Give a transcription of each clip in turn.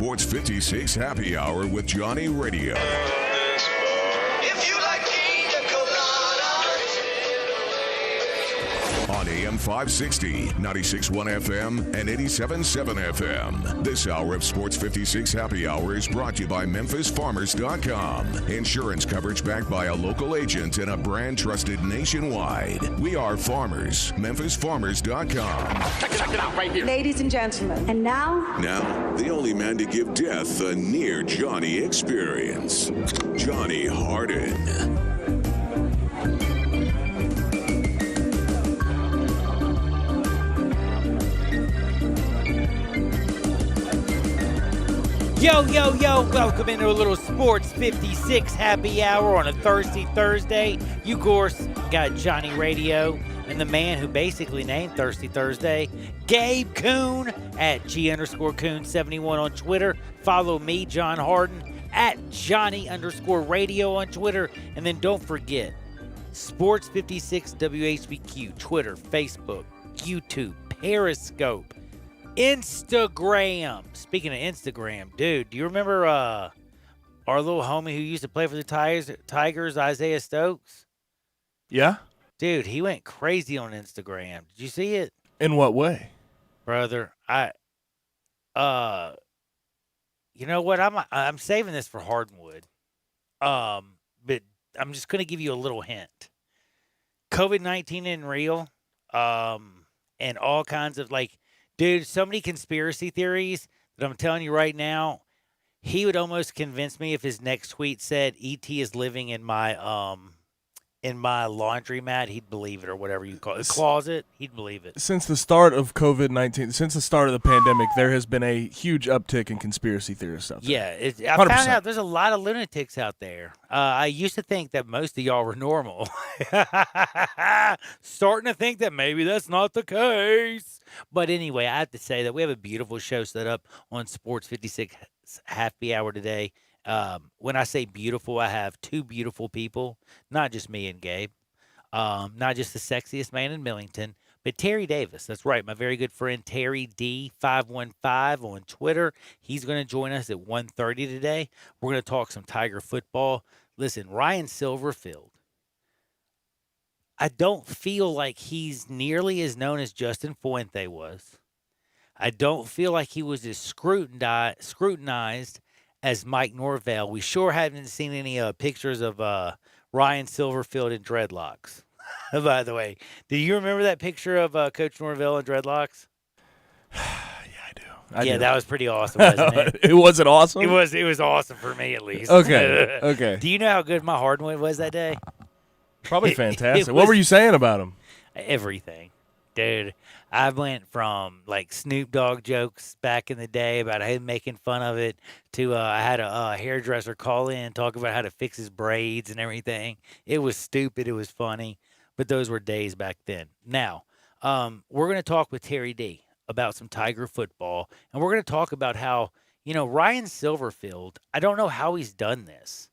Sports 56 Happy Hour with Johnny Radio. If you like pina coladas. On AM 560, 96.1 FM, and 87.7 FM. This hour of Sports 56 Happy Hour is brought to you by MemphisFarmers.com. Insurance coverage backed by a local agent and a brand trusted nationwide. We are farmers. MemphisFarmers.com. Check it out right here. Ladies and gentlemen, and now, The only man to give death a near Johnny experience. Johnny Harden. Yo, welcome into a little Sports 56 Happy Hour on a Thursday. You, of course, got Johnny Radio and the man who basically named Thirsty Thursday, Gabe Kuhn, at G_Kuhn71 on Twitter. Follow me, John Harden, at Johnny_Radio on Twitter. And then don't forget, Sports 56 WHBQ, Twitter, Facebook, YouTube, Periscope, Instagram. Speaking of Instagram, dude, do you remember our little homie who used to play for the Tigers, Isaiah Stokes? Yeah? Dude, he went crazy on Instagram. Did you see it? In what way? Brother, you know what? I'm saving this for Hardwood. But I'm just going to give you a little hint. COVID-19 isn't real. And all kinds of dude, so many conspiracy theories that I'm telling you right now, he would almost convince me if his next tweet said E.T. is living in my laundromat, he'd believe it, or whatever you call it. Closet, he'd believe it. Since the start of COVID-19, since the start of the pandemic, there has been a huge uptick in conspiracy theorists out there. Yeah, I found out there's a lot of lunatics out there. I used to think that most of y'all were normal. Starting to think that maybe that's not the case. But anyway, I have to say that we have a beautiful show set up on Sports 56 Happy Hour today. When I say beautiful, I have two beautiful people, not just me and Gabe, not just the sexiest man in Millington, but Terry Davis. That's right, my very good friend Terry D515 on Twitter. He's going to join us at 1:30 today. We're going to talk some Tiger football. Listen, Ryan Silverfield, I don't feel like he's nearly as known as Justin Fuente was. I don't feel like he was as scrutinized as Mike Norvell. We sure haven't seen any pictures of Ryan Silverfield in dreadlocks. By the way, do you remember that picture of Coach Norvell in dreadlocks? I do. That was pretty awesome, wasn't it? It wasn't awesome? It was awesome for me, at least. Okay. Do you know how good my hardwood was that day? Probably fantastic. What were you saying about him? Everything. Dude, I went from Snoop Dogg jokes back in the day about him making fun of it to I had a hairdresser call in, talk about how to fix his braids and everything. It was stupid. It was funny. But those were days back then. Now, we're going to talk with Terry D about some Tiger football. And we're going to talk about how, Ryan Silverfield, I don't know how he's done this,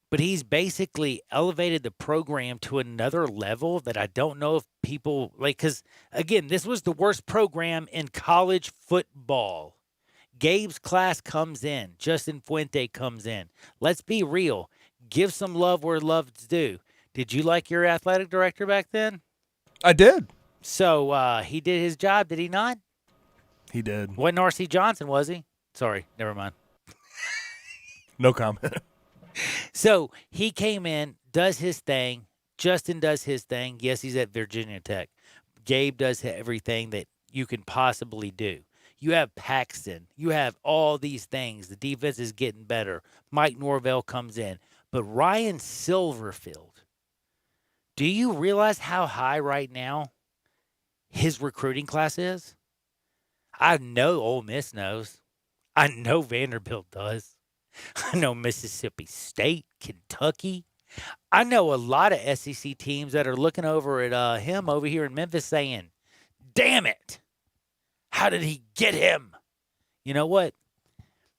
but he's basically elevated the program to another level that I don't know if people because, again, this was the worst program in college football. Gabe's class comes in. Justin Fuente comes in. Let's be real. Give some love where love's due. Did you like your athletic director back then? I did. So he did his job, did he not? He did. Wasn't R.C. Johnson, was he? Sorry, never mind. No comment. So he came in, does his thing. Justin does his thing. Yes, he's at Virginia Tech. Gabe does everything that you can possibly do. You have Paxton. You have all these things. The defense is getting better. Mike Norvell comes in. But Ryan Silverfield, do you realize how high right now his recruiting class is? I know Ole Miss knows. I know Vanderbilt does. I know Mississippi State, Kentucky. I know a lot of SEC teams that are looking over at him over here in Memphis saying, damn it, how did he get him? You know what?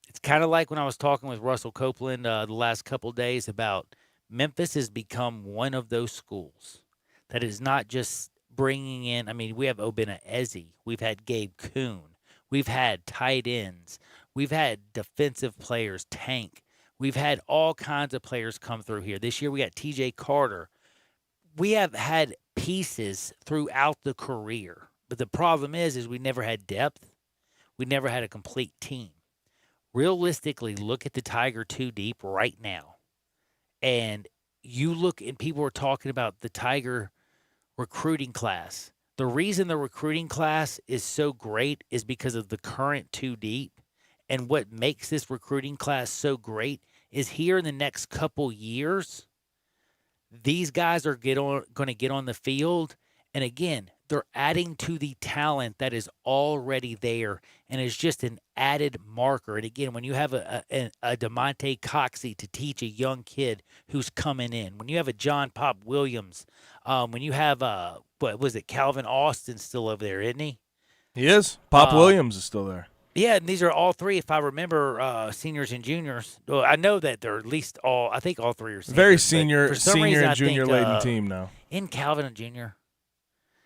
It's kind of like when I was talking with Russell Copeland the last couple days about Memphis has become one of those schools that is not just bringing in, we have Obinna Eze. We've had Gabe Kuhn. We've had tight ends. We've had defensive players, Tank. We've had all kinds of players come through here. This year we got TJ Carter. We have had pieces throughout the career. But the problem is we never had depth. We never had a complete team. Realistically, look at the Tiger 2 deep right now. And you look, and people are talking about the Tiger recruiting class. The reason the recruiting class is so great is because of the current 2 deep. And what makes this recruiting class so great is here in the next couple years, these guys are going to get on the field. And again, they're adding to the talent that is already there, and it's just an added marker. And again, when you have a DeMonte Coxey to teach a young kid who's coming in, when you have a John Pop Williams, when you have what was it, Calvin Austin still over there, isn't he? He is. Pop Williams is still there. Yeah, and these are all three, if I remember, seniors and juniors. Well, I know that they're at least all. I think all three are seniors. Very senior and I junior think, laden team now. In Calvin and Junior.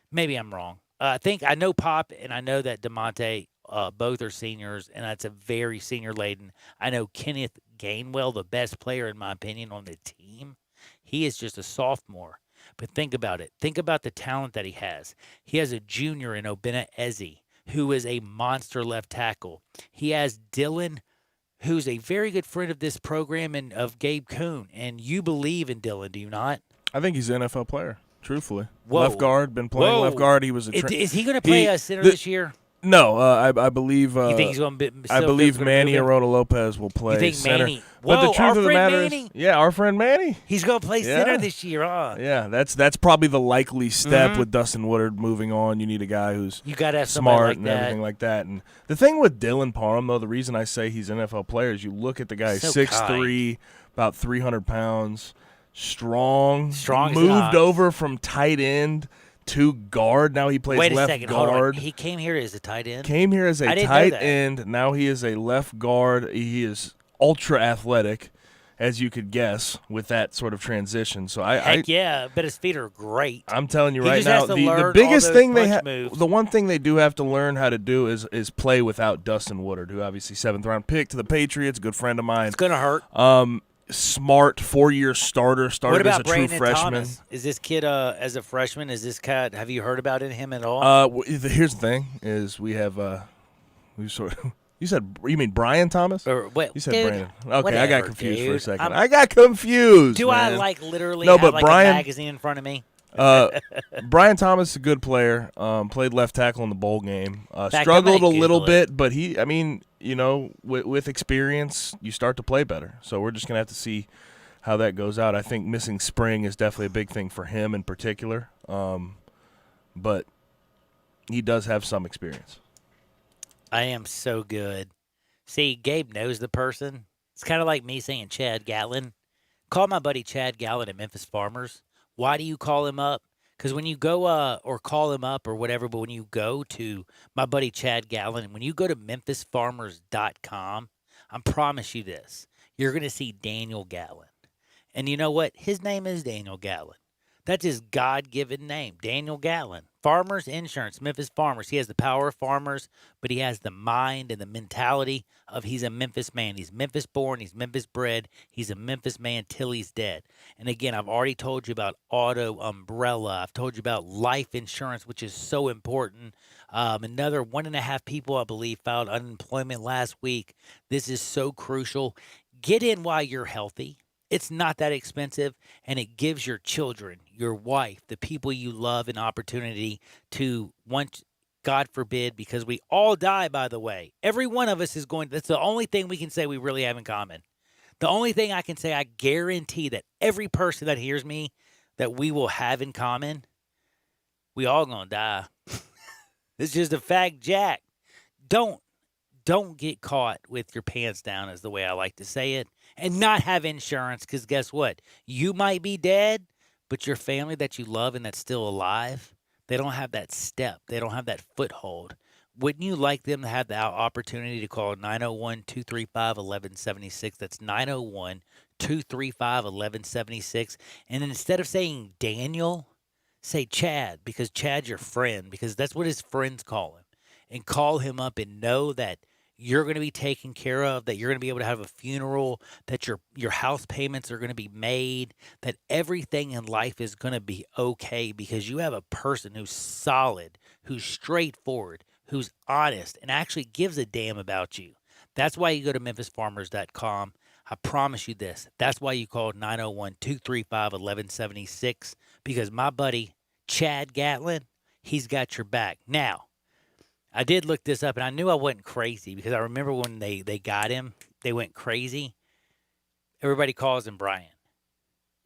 Maybe I'm wrong. I know Pop and I know that DeMonte both are seniors, and that's a very senior laden. I know Kenneth Gainwell, the best player in my opinion on the team. He is just a sophomore. But think about it. Think about the talent that he has. He has a junior in Obinna Eze, who is a monster left tackle. He has Dylan, who's a very good friend of this program and of Gabe Kuhn. And you believe in Dylan, do you not? I think he's an NFL player. Truthfully, Whoa. left guard, been playing left guard. He was a. Is he going to play center this year? No, I believe. You think he's going to? I believe Manny Arona Lopez will play. You think center. Manny? Whoa, but the truth of the matter Manny? is, yeah, our friend Manny. He's going to play center this year, huh? Yeah, that's probably the likely step with Dustin Woodard moving on. You need a guy who's you gotta have smart like and that. everything like that. And the thing with Dylan Parham, though, the reason I say he's an NFL player is you look at the guy, So 6'3", about 300 pounds, strong as moved an ox. over from tight end to guard. Now he plays Wait a left second, hold on. guard. He came here as a tight end. Came here as a I didn't know tight that. end. Now he is a left guard. He is ultra athletic, as you could guess, with that sort of transition. So Heck yeah, but his feet are great. I'm telling you He right just now, has to the learn biggest all those thing they punch have, moves. the one thing they do have to learn how to do is play without Dustin Woodard, who obviously 7th round pick to the Patriots, good friend of mine. It's gonna hurt. Smart 4-year starter, started What about as a true Brandon freshman. Thomas? Is this kid as a freshman? Is this cat? Have you heard about him at all? Here's the thing: is we have you mean Brian Thomas? Or what? You said Dude, Brandon. Okay, I whatever, got confused for a dude. second. I got confused. Do I man. literally No, have but like Brian- a magazine in front of me? Brian Thomas is a good player. Played left tackle in the bowl game. fact, Struggled I a might little Google it. bit, but he, with experience, you start to play better. So we're just gonna have to see how that goes out. I think missing spring is definitely a big thing for him in particular. But he does have some experience. I am so good. See, Gabe knows the person. It's kind of like me saying Chad Gatlin. Call my buddy Chad Gatlin at Memphis Farmers. Why do you call him up? Because when you go or call him up or whatever, but when you go to my buddy Chad Gatlin, when you go to memphisfarmers.com, I promise you this, you're going to see Daniel Gatlin. And you know what? His name is Daniel Gatlin. That's his God-given name, Daniel Gatlin. Farmers Insurance, Memphis Farmers. He has the power of farmers, but he has the mind and the mentality of he's a Memphis man. He's Memphis born. He's Memphis bred. He's a Memphis man till he's dead. And again, I've already told you about auto umbrella. I've told you about life insurance, which is so important. Another 1.5 people, I believe, filed unemployment last week. This is so crucial. Get in while you're healthy. It's not that expensive, and it gives your children, your wife, the people you love an opportunity to, once, God forbid, because we all die, by the way. Every one of us is going, that's the only thing we can say we really have in common. The only thing I can say, I guarantee that every person that hears me, that we will have in common, we all gonna die. It's just a fact, Jack. Don't get caught with your pants down, is the way I like to say it. And not have insurance, because guess what? You might be dead, but your family that you love and that's still alive, they don't have that step. They don't have that foothold. Wouldn't you like them to have the opportunity to call 901-235-1176? That's 901-235-1176. And instead of saying Daniel, say Chad, because Chad's your friend, because that's what his friends call him. And call him up and know that you're going to be taken care of, that you're going to be able to have a funeral, that your house payments are going to be made, that everything in life is going to be okay because you have a person who's solid, who's straightforward, who's honest, and actually gives a damn about you. That's why you go to memphisfarmers.com. I promise you this. That's why you call 901-235-1176 because my buddy Chad Gatlin, he's got your back. Now, I did look this up, and I knew I wasn't crazy because I remember when they got him, they went crazy. Everybody calls him Brian.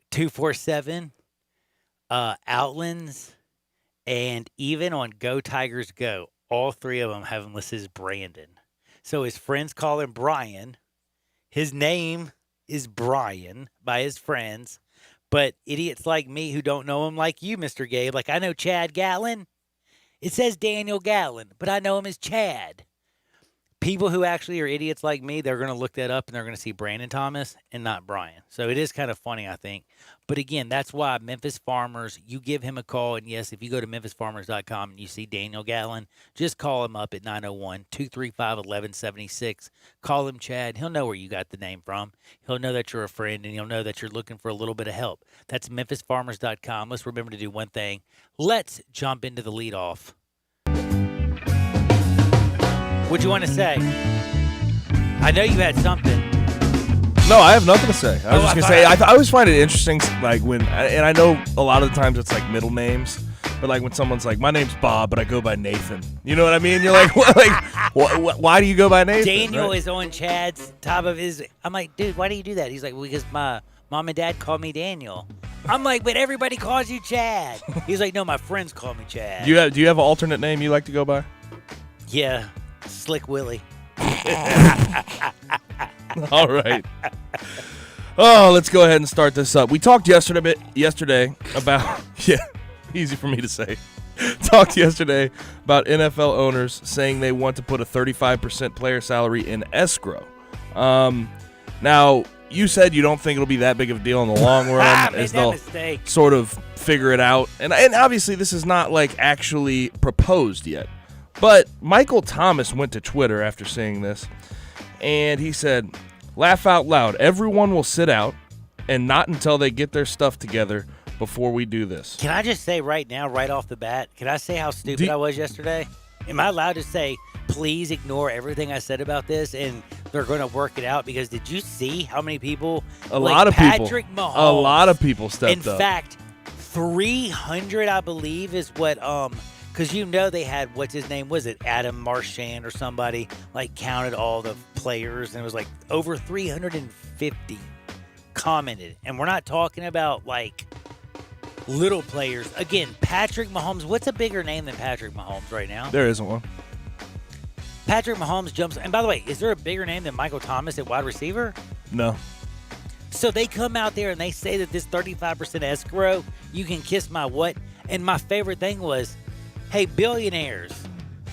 247, Outlands, and even on Go Tigers Go, all three of them have him listed as Brandon. So his friends call him Brian. His name is Brian by his friends, but idiots like me who don't know him like you, Mr. Gabe, like I know Chad Gatlin. It says Daniel Gatlin, but I know him as Chad. People who actually are idiots like me, they're going to look that up and they're going to see Brandon Thomas and not Brian. So it is kind of funny, I think. But again, that's why Memphis Farmers, you give him a call. And yes, if you go to memphisfarmers.com and you see Daniel Gatlin, just call him up at 901-235-1176. Call him Chad. He'll know where you got the name from. He'll know that you're a friend and he'll know that you're looking for a little bit of help. That's memphisfarmers.com. Let's remember to do one thing. Let's jump into the leadoff. What do you want to say? I know you had something. No, I have nothing to say. I was just gonna say I always find it interesting, like when, and I know a lot of the times it's like middle names, but like when someone's like, "My name's Bob, but I go by Nathan." You know what I mean? You're like, what, why do you go by Nathan? Daniel right? is on Chad's top of his. I'm like, dude, why do you do that? He's like, well, because my mom and dad called me Daniel. I'm like, but everybody calls you Chad. He's like, no, my friends call me Chad. Do you have an alternate name you like to go by? Yeah. Slick Willie. All right. Oh, let's go ahead and start this up. We talked yesterday about easy for me to say. Talked yesterday about NFL owners saying they want to put a 35% player salary in escrow. Now, you said you don't think it'll be that big of a deal in the long run as they'll sort of figure it out. And obviously this is not like actually proposed yet. But Michael Thomas went to Twitter after seeing this, and he said, "Laugh out loud. Everyone will sit out, and not until they get their stuff together before we do this." Can I just say right now, right off the bat, can I say how stupid I was yesterday? Am I allowed to say, please ignore everything I said about this, and they're going to work it out? Because did you see how many people? A lot of people. Patrick Mahomes. A lot of people stepped up. In fact, 300, I believe, is what because they had, what's his name? Was it Adam Marchand or somebody, like counted all the players, and it was like over 350 commented. And we're not talking about like little players. Again, Patrick Mahomes. What's a bigger name than Patrick Mahomes right now? There isn't one. Patrick Mahomes jumps. And by the way, is there a bigger name than Michael Thomas at wide receiver? No. So they come out there and they say that this 35% escrow, you can kiss my what? And my favorite thing was, hey, billionaires,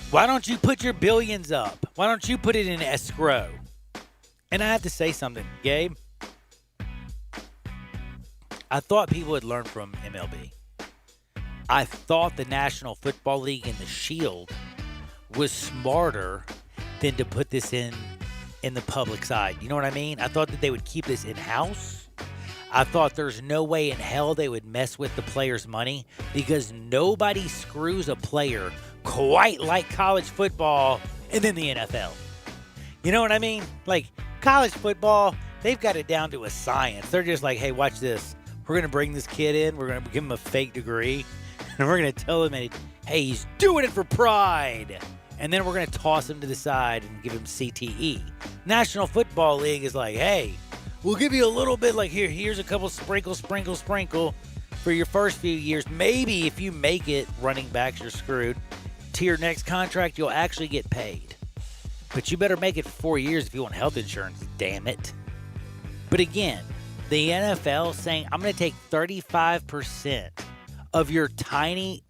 why don't you put your billions up? Why don't you put it in escrow? And I have to say something, Gabe. I thought people would learn from MLB. I thought the National Football League and the Shield was smarter than to put this in the public side. You know what I mean? I thought that they would keep this in-house. I thought there's no way in hell they would mess with the players' money because nobody screws a player quite like college football and then the NFL. You know what I mean? Like college football, they've got it down to a science. They're just like, hey, watch this. We're going to bring this kid in. We're going to give him a fake degree. And we're going to tell him, hey, he's doing it for pride. And then we're going to toss him to the side and give him CTE. National Football League is like, hey, we'll give you a little bit, like here's a couple sprinkle for your first few years. Maybe if you make it, running backs, you're screwed. To your next contract, you'll actually get paid. But you better make it for 4 years if you want health insurance, damn it. But again, the NFL saying, I'm going to take 35% of your tiny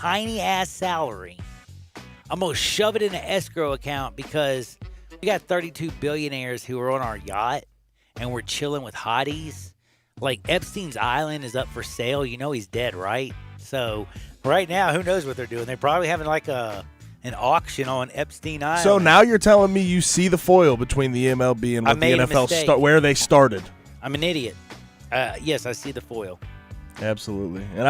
ass salary. I'm going to shove it in an escrow account because we got 32 billionaires who are on our yacht and we're chilling with hotties. Like Epstein's Island is up for sale. You know he's dead, right? So right now, who knows what they're doing? They're probably having like an auction on Epstein Island. So now you're telling me you see the foil between the MLB and I what the made a NFL mistake. where they started. I'm an idiot. Yes, I see the foil. Absolutely. And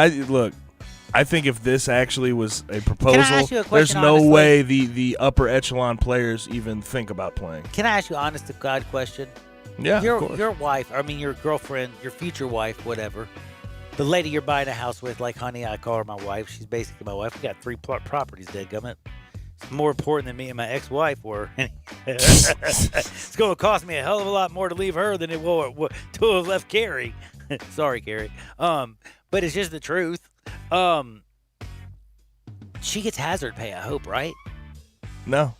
I think if this actually was a proposal, ask you a there's question, no honestly? way the upper echelon players even think about playing. Can I ask you an honest to God question? Yeah, of Your course. wife, I mean your girlfriend, your future wife, whatever, the lady you're buying a house with, like, honey, I call her my wife. She's basically my wife. We got 3 properties, dadgummit. It's more important than me and my ex-wife were. It's going to cost me a hell of a lot more to leave her than it will to have left Carrie. Sorry, Carrie. But it's just the truth. She gets hazard pay, I hope, right? No.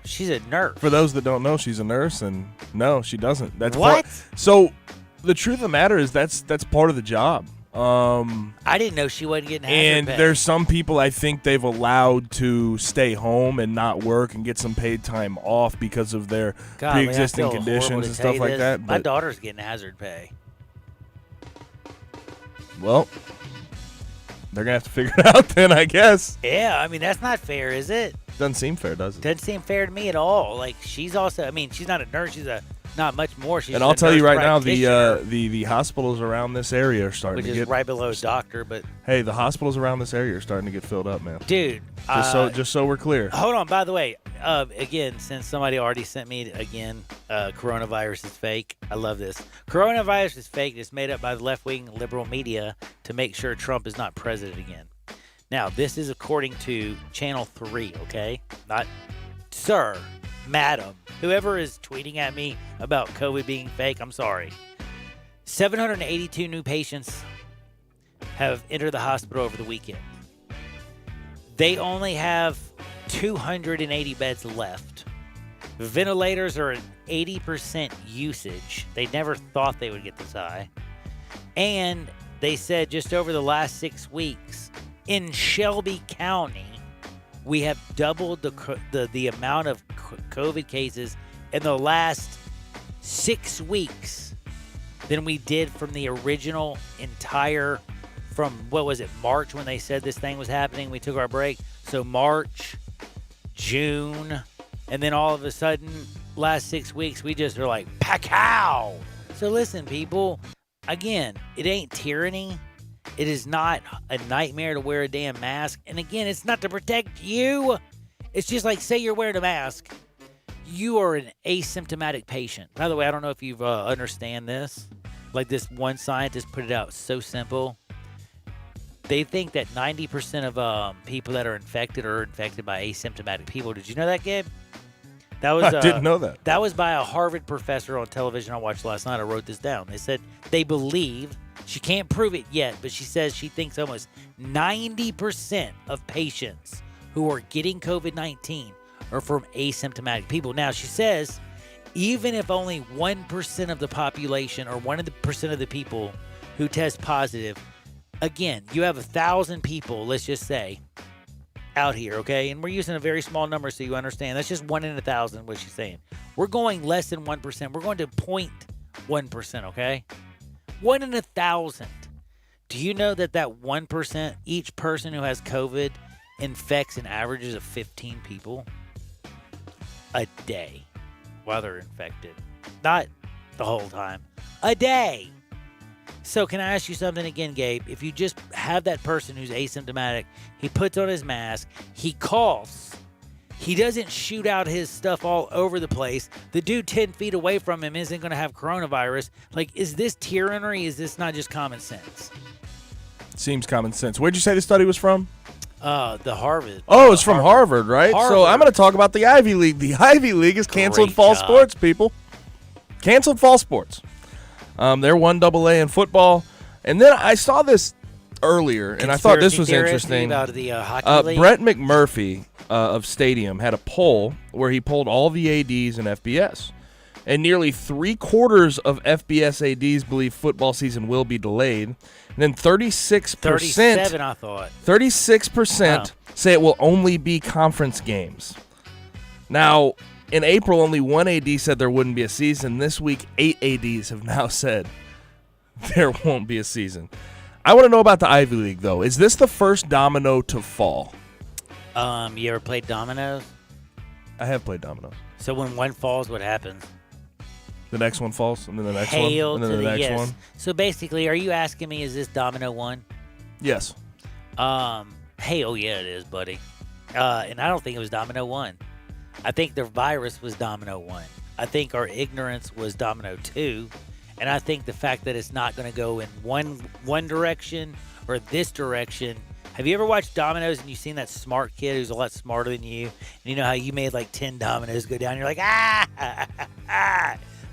She's a nurse. For those that don't know, she's a nurse, and no, she doesn't. That's What? So the truth of the matter is that's part of the job. I didn't know she wasn't getting hazard And pay. there's some people I think they've allowed to stay home and not work and get some paid time off because of their Golly, I pre-existing feel horrible conditions to and tell stuff you like this. that. My But, daughter's getting hazard pay. well, they're going to have to figure it out then, I guess. Yeah, I mean, that's not fair, is it? Doesn't seem fair, does it? Doesn't seem fair to me at all. Like, she's also, I mean, she's not a nurse. She's not much more. She's And a I'll tell you nurse right now, practitioner, the hospitals around this area are starting which to is get. right below doctor. But, Hey, the hospitals around this area are starting to get filled up, man. dude. Just so we're clear. Hold on. By the way, again, since somebody already sent me coronavirus is fake. I love this. Coronavirus is fake. It's made up by the left-wing liberal media to make sure Trump is not president again. Now, this is according to Channel 3, okay? Not sir, madam, whoever is tweeting at me about COVID being fake, I'm sorry. 782 new patients have entered the hospital over the weekend. They only have 280 beds left. Ventilators are at 80% usage. They never thought they would get this high. And they said just over the last 6 weeks, in Shelby County, we have doubled the amount of COVID cases in the last 6 weeks than we did from the original entire, from, what was it, March when they said this thing was happening? We took our break. So March, June, and then all of a sudden, last 6 weeks, we just are like, pacow! So listen, people, again, it ain't tyranny. It is not a nightmare to wear a damn mask. And again, it's not to protect you. It's just like, say you're wearing a mask. You are an asymptomatic patient. By the way, I don't know if you understand this. Like, this one scientist put it out so simple. They think that 90% of people that are infected by asymptomatic people. Did you know that, Gabe? That was I didn't know that. That was by a Harvard professor on television I watched last night. I wrote this down. They said they believe, she can't prove it yet, but she says she thinks almost 90% of patients who are getting COVID-19 are from asymptomatic people. Now, she says even if only 1% of the population or 1% of the people who test positive, again, you have 1,000 people, let's just say, out here, okay? And we're using a very small number so you understand. That's just 1 in 1,000, what she's saying. We're going less than 1%. We're going to 0.1%, okay? 1 in 1,000. Do you know that 1%, each person who has COVID infects an average of 15 people a day while they're infected? Not the whole time. A day. So can I ask you something again, Gabe? If you just have that person who's asymptomatic, he puts on his mask, he coughs, he doesn't shoot out his stuff all over the place, the dude 10 feet away from him isn't going to have coronavirus. Like, is this tyranny? Is this not just common sense? Seems common sense. Where'd you say the study was from? The Harvard. Oh, it's from Harvard, right? So Harvard. I'm going to talk about the Ivy League. The Ivy League has canceled Great fall job. sports, people. Canceled fall sports. They're 1AA in football. And then I saw this earlier, and I thought this was Conspiracy interesting. about the hockey league. Brett McMurphy of Stadium had a poll where he polled all the ADs in FBS. And nearly 3/4 of FBS ADs believe football season will be delayed. And then 36%, 37, I thought. 36% say it will only be conference games. Now, in April, only 1 AD said there wouldn't be a season. This week, 8 ADs have now said there won't be a season. I want to know about the Ivy League, though. Is this the first domino to fall? You ever played dominoes? I have played dominoes. So when one falls, what happens? The next one falls, and then the next Hail one, and then to the next yes. one. So basically, are you asking me, is this domino one? Yes. Hail, yeah, it is, buddy. And I don't think it was domino one. I think the virus was domino one. I think our ignorance was domino two. And I think the fact that it's not going to go in one direction or this direction. Have you ever watched dominoes and you've seen that smart kid who's a lot smarter than you? And you know how you made like 10 dominoes go down? You're like, ah.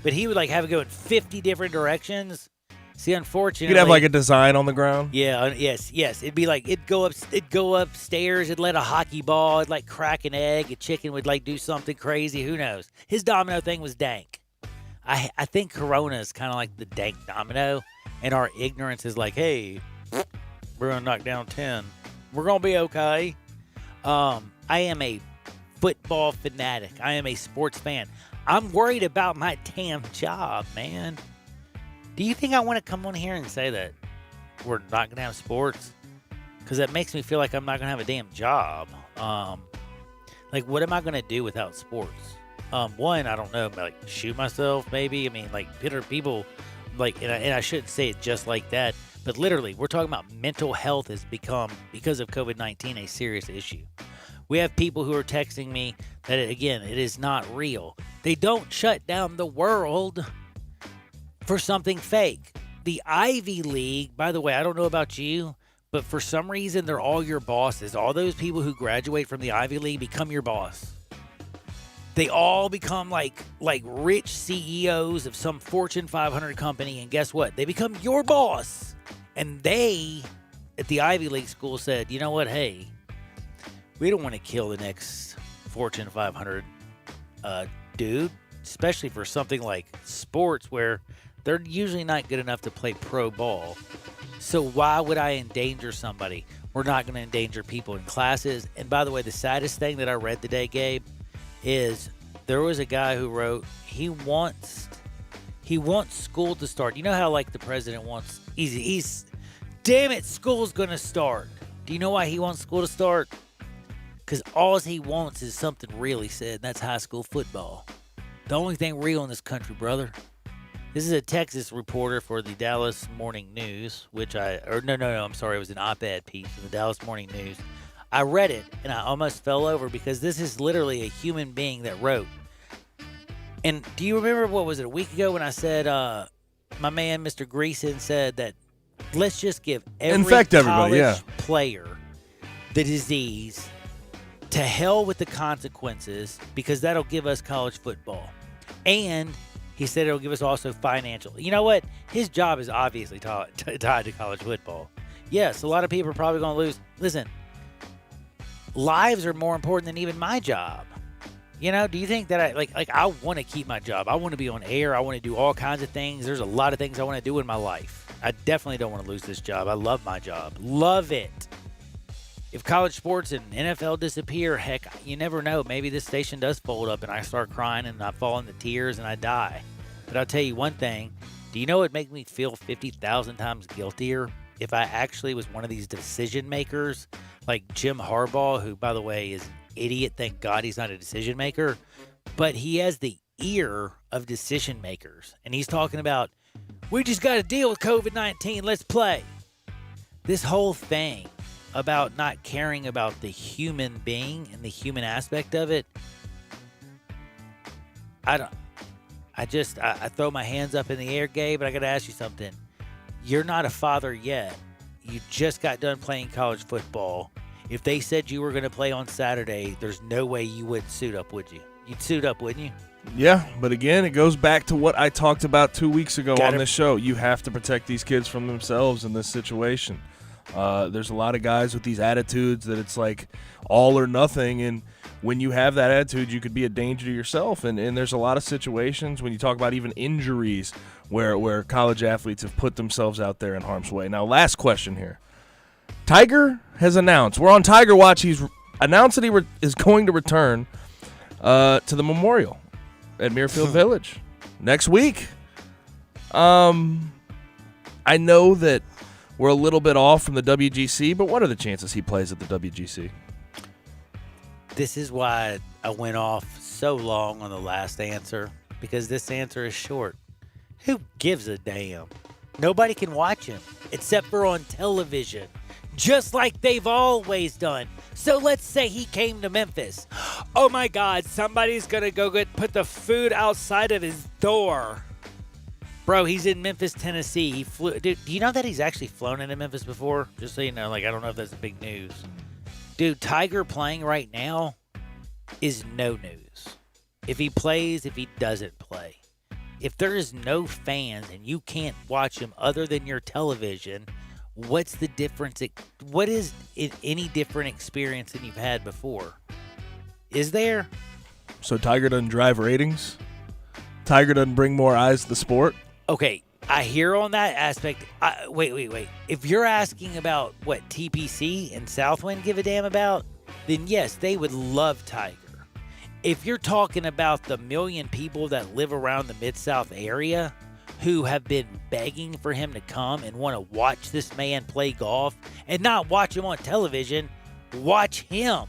But he would like have it go in 50 different directions. See, unfortunately, You could have like a design on the ground. yeah, yes. It'd be like it'd go upstairs. It'd let a hockey ball. It'd like crack an egg. A chicken would like do something crazy. Who knows? His domino thing was dank. I think Corona is kind of like the dank domino, and our ignorance is like, hey, we're gonna knock down 10. We're gonna be okay. I am a football fanatic. I am a sports fan. I'm worried about my damn job, man. Do you think I want to come on here and say that we're not going to have sports? Because that makes me feel like I'm not going to have a damn job. Like, what am I going to do without sports? One, I don't know, like, shoot myself, maybe. I mean, like, people, like, and I shouldn't say it just like that, but literally, we're talking about mental health has become, because of COVID-19, a serious issue. We have people who are texting me that, again, it is not real. They don't shut down the world for something fake. The Ivy League, by the way, I don't know about you, but for some reason, they're all your bosses. All those people who graduate from the Ivy League become your boss. They all become like rich CEOs of some Fortune 500 company, and guess what? They become your boss. And they, at the Ivy League school, said, you know what? Hey, we don't want to kill the next Fortune 500 dude, especially for something like sports where they're usually not good enough to play pro ball. So why would I endanger somebody? We're not going to endanger people in classes. And by the way, the saddest thing that I read today, Gabe, is there was a guy who wrote he wants school to start. You know how like the president wants he's damn it, school's going to start. Do you know why he wants school to start? Because all he wants is something real, he said, and that's high school football. The only thing real in this country, brother. This is a Texas reporter for the Dallas Morning News, I'm sorry, it was an op-ed piece in the Dallas Morning News. I read it, and I almost fell over because this is literally a human being that wrote. And do you remember, what was it, a week ago when I said, my man, Mr. Greason, said that let's just give every college player the disease, to hell with the consequences, because that'll give us college football. And he said it'll give us also financial. You know what? His job is obviously tied to college football. Yes, a lot of people are probably going to lose. Listen, lives are more important than even my job. You know, do you think that I want to keep my job? I want to be on air. I want to do all kinds of things. There's a lot of things I want to do in my life. I definitely don't want to lose this job. I love my job. Love it. If college sports and NFL disappear, heck, you never know. Maybe this station does fold up and I start crying and I fall into tears and I die. But I'll tell you one thing. Do you know what would make me feel 50,000 times guiltier? If I actually was one of these decision makers, like Jim Harbaugh, who, by the way, is an idiot. Thank God he's not a decision maker. But he has the ear of decision makers. And he's talking about, we just got to deal with COVID-19. Let's play. This whole thing about not caring about the human being and the human aspect of it, I throw my hands up in the air, Gabe, but I got to ask you something. You're not a father yet. You just got done playing college football. If they said you were going to play on Saturday, there's no way you wouldn't suit up, would you? You'd suit up, wouldn't you? Yeah, but again, it goes back to what I talked about 2 weeks ago on this show. You have to protect these kids from themselves in this situation. There's a lot of guys with these attitudes that it's like all or nothing, and when you have that attitude, you could be a danger to yourself. And there's a lot of situations when you talk about even injuries where college athletes have put themselves out there in harm's way. Now, last question here. Tiger has announced, we're on Tiger Watch, he's announced that he is going to return to the Memorial at Muirfield Village next week. I know that we're a little bit off from the WGC, but what are the chances he plays at the WGC? This is why I went off so long on the last answer, because this answer is short. Who gives a damn? Nobody can watch him except for on television, just like they've always done. So let's say he came to Memphis. Oh my God, somebody's going to go put the food outside of his door. Bro, he's in Memphis, Tennessee. He flew. Dude, do you know that he's actually flown into Memphis before? Just so you know, I don't know if that's big news. Dude, Tiger playing right now is no news. If he plays, if he doesn't play. If there is no fans and you can't watch him other than your television, what's the difference? What is it any different experience than you've had before? Is there? So Tiger doesn't drive ratings? Tiger doesn't bring more eyes to the sport? Okay, I hear on that aspect. Wait. If you're asking about what TPC and Southwind give a damn about, then yes, they would love Tiger. If you're talking about the million people that live around the Mid-South area who have been begging for him to come and want to watch this man play golf and not watch him on television, watch him.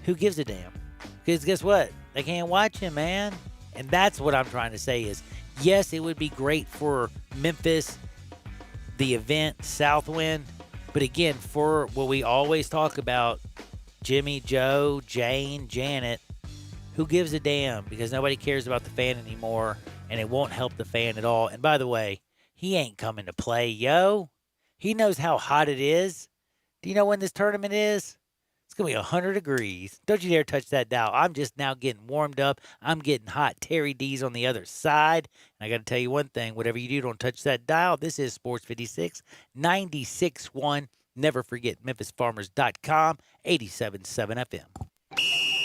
Who gives a damn? Because guess what? They can't watch him, man. And that's what I'm trying to say is, yes, it would be great for Memphis, the event, Southwind. But again, for what we always talk about, Jimmy, Joe, Jane, Janet, who gives a damn? Because nobody cares about the fan anymore, and it won't help the fan at all. And by the way, he ain't coming to play, yo. He knows how hot it is. Do you know when this tournament is? It's going to be 100 degrees. Don't you dare touch that dial. I'm just now getting warmed up. I'm getting hot. Terry D's on the other side. And I got to tell you one thing. Whatever you do, don't touch that dial. This is Sports 56, 96.1. Never forget MemphisFarmers.com, 87.7 FM.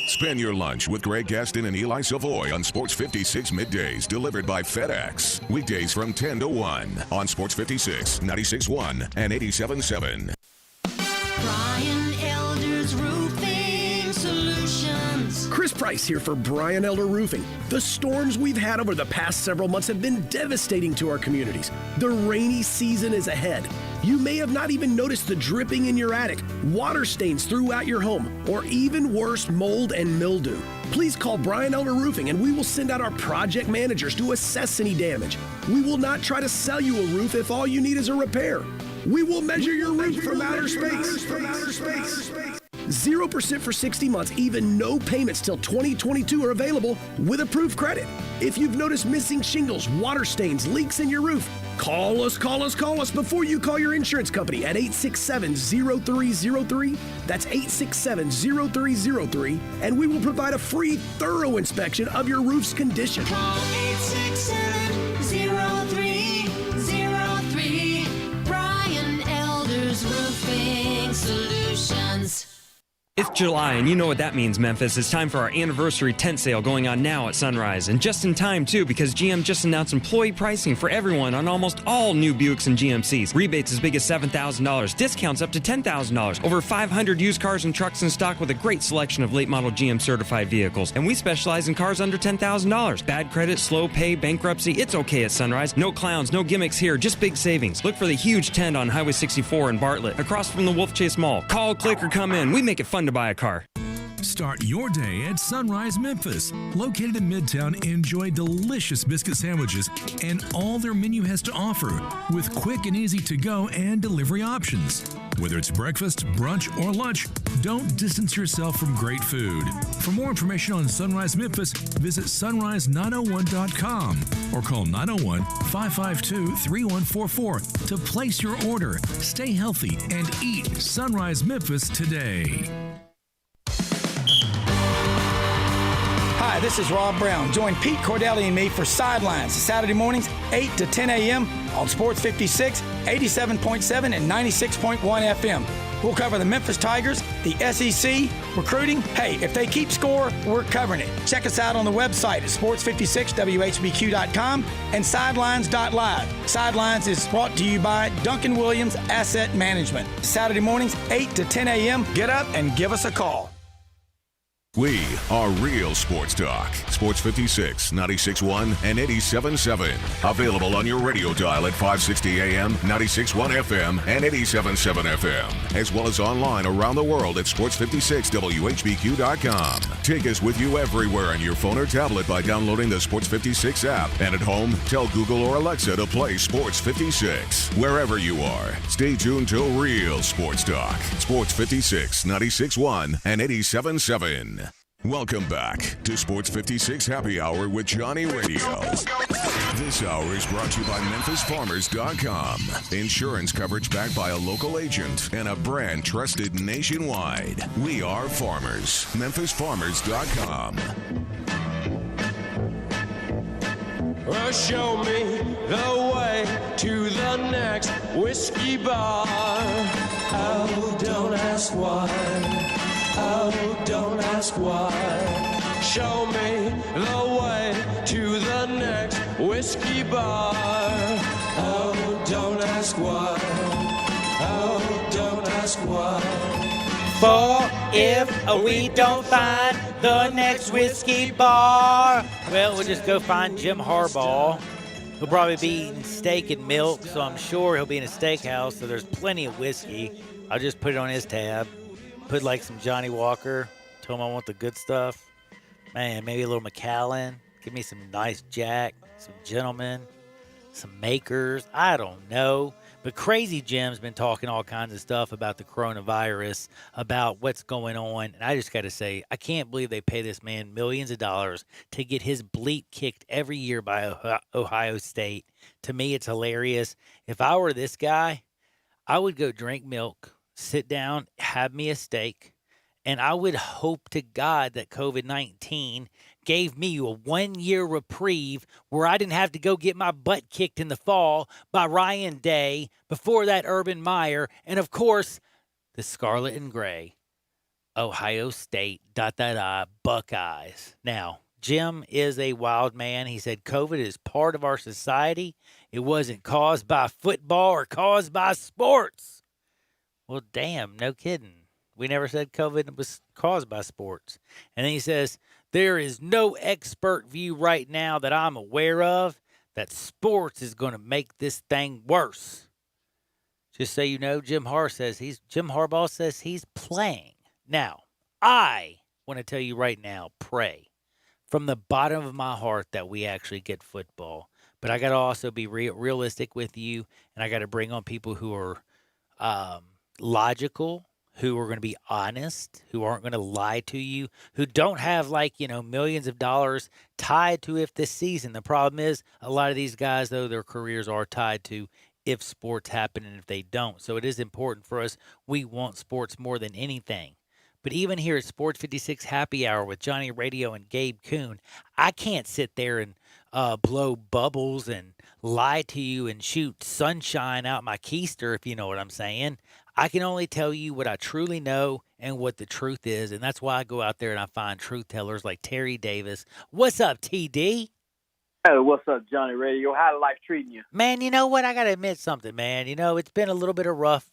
Spend your lunch with Greg Gaston and Eli Savoy on Sports 56 middays, delivered by FedEx. Weekdays from 10 to 1 on Sports 56, 96.1 and 87.7. Brian Elder's Roofing Solutions. Chris Price here for Brian Elder Roofing. The storms we've had over the past several months have been devastating to our communities. The rainy season is ahead. You may have not even noticed the dripping in your attic, water stains throughout your home, or even worse, mold and mildew. Please call Brian Elder Roofing and we will send out our project managers to assess any damage. We will not try to sell you a roof if all you need is a repair. We will measure your roof from outer space. 0% for 60 months, even no payments till 2022 are available with approved credit. If you've noticed missing shingles, water stains, leaks in your roof, call us before you call your insurance company at 867-0303. That's 867-0303, and we will provide a free, thorough inspection of your roof's condition. Call 867-0303. Brian Elder's Roofing Solutions. It's July, and you know what that means, Memphis. It's time for our anniversary tent sale going on now at Sunrise. And just in time, too, because GM just announced employee pricing for everyone on almost all new Buicks and GMCs. Rebates as big as $7,000. Discounts up to $10,000. Over 500 used cars and trucks in stock with a great selection of late-model GM-certified vehicles. And we specialize in cars under $10,000. Bad credit, slow pay, bankruptcy, it's okay at Sunrise. No clowns, no gimmicks here, just big savings. Look for the huge tent on Highway 64 in Bartlett, across from the Wolf Chase Mall. Call, click, or come in. We make it fun to buy a car. Start your day at Sunrise Memphis. Located in Midtown, enjoy delicious biscuit sandwiches and all their menu has to offer with quick and easy to-go and delivery options. Whether it's breakfast, brunch, or lunch, don't distance yourself from great food. For more information on Sunrise Memphis, visit sunrise901.com or call 901-552-3144 to place your order. Stay healthy and eat Sunrise Memphis today. Hi, this is Rob Brown. Join Pete Cordelli and me for Sidelines Saturday mornings, 8 to 10 a.m. on Sports 56, 87.7, and 96.1 FM. We'll cover the Memphis Tigers, the SEC, recruiting. Hey, if they keep score, we're covering it. Check us out on the website at sports56whbq.com and sidelines.live. Sidelines is brought to you by Duncan Williams Asset Management. Saturday mornings, 8 to 10 a.m. Get up and give us a call. We are Real Sports Talk. Sports 56, 96.1, and 87.7. Available on your radio dial at 560 AM, 96.1 FM, and 87.7 FM. As well as online around the world at sports56whbq.com. Take us with you everywhere on your phone or tablet by downloading the Sports 56 app. And at home, tell Google or Alexa to play Sports 56. Wherever you are, stay tuned to Real Sports Talk. Sports 56, 96.1, and 87.7. Welcome back to Sports 56 Happy Hour with Johnny Radio. This hour is brought to you by MemphisFarmers.com. Insurance coverage backed by a local agent and a brand trusted nationwide. We are farmers. MemphisFarmers.com. Well, show me the way to the next whiskey bar. Oh, don't ask why. Oh, don't ask why. Show me the way to the next whiskey bar. Oh, don't ask why. Oh, don't ask why. For if we don't find the next whiskey bar, well, we'll just go find Jim Harbaugh. He'll probably be eating steak and milk, so I'm sure he'll be in a steakhouse, so there's plenty of whiskey. I'll just put it on his tab. Put like some Johnny Walker. Tell him I want the good stuff. Man, maybe a little Macallan. Give me some nice Jack, some Gentleman, some Makers. I don't know. But Crazy Jim's been talking all kinds of stuff about the coronavirus, about what's going on. And I just got to say, I can't believe they pay this man millions of dollars to get his bleep kicked every year by Ohio State. To me, it's hilarious. If I were this guy, I would go drink milk, sit down, have me a steak, and I would hope to God that COVID-19 gave me a 1-year reprieve where I didn't have to go get my butt kicked in the fall by Ryan Day, before that Urban Meyer, and of course, the Scarlet and Gray, Ohio State, Buckeyes. Now, Jim is a wild man. He said COVID is part of our society. It wasn't caused by football or caused by sports. Well, damn, no kidding. We never said COVID was caused by sports. And then he says, there is no expert view right now that I'm aware of that sports is going to make this thing worse. Just so you know, Jim Harbaugh says he's playing. Now, I want to tell you right now, pray from the bottom of my heart that we actually get football. But I got to also be realistic with you, and I got to bring on people who are logical, who are going to be honest, who aren't going to lie to you, who don't have millions of dollars tied to if this season. The problem is a lot of these guys, though, their careers are tied to if sports happen and if they don't. So it is important for us. We want sports more than anything. But even here at Sports 56 Happy Hour with Johnny Radio and Gabe Kuhn, I can't sit there and blow bubbles and lie to you and shoot sunshine out my keister, if you know what I'm saying. I can only tell you what I truly know and what the truth is, and that's why I go out there and I find truth tellers like Terry Davis. What's up, TD? Hey, what's up, Johnny Radio? How's life treating you? Man, you know what? I got to admit something, man. It's been a little bit of rough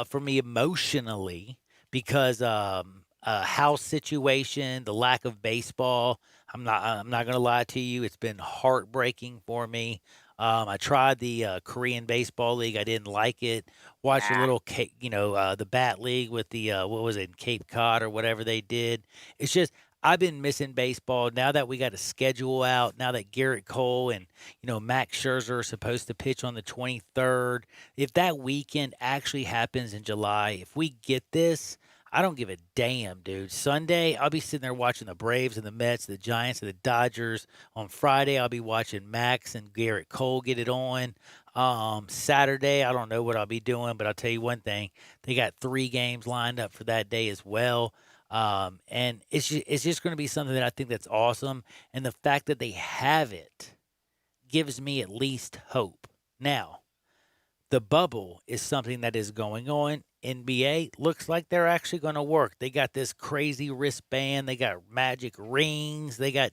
for me emotionally because house situation, the lack of baseball. I'm not going to lie to you. It's been heartbreaking for me. I tried the Korean Baseball League. I didn't like it. Watched a little, the Bat League with the, Cape Cod or whatever they did. It's just, I've been missing baseball. Now that we got a schedule out, now that Garrett Cole and, Max Scherzer are supposed to pitch on the 23rd, if that weekend actually happens in July, if we get this, I don't give a damn, dude. Sunday, I'll be sitting there watching the Braves and the Mets, the Giants and the Dodgers. On Friday, I'll be watching Max and Garrett Cole get it on. Saturday, I don't know what I'll be doing, but I'll tell you one thing. They got 3 games lined up for that day as well. And it's just going to be something that I think that's awesome. And the fact that they have it gives me at least hope. Now, the bubble is something that is going on. NBA looks like they're actually going to work. They got this crazy wristband. They got magic rings. They got,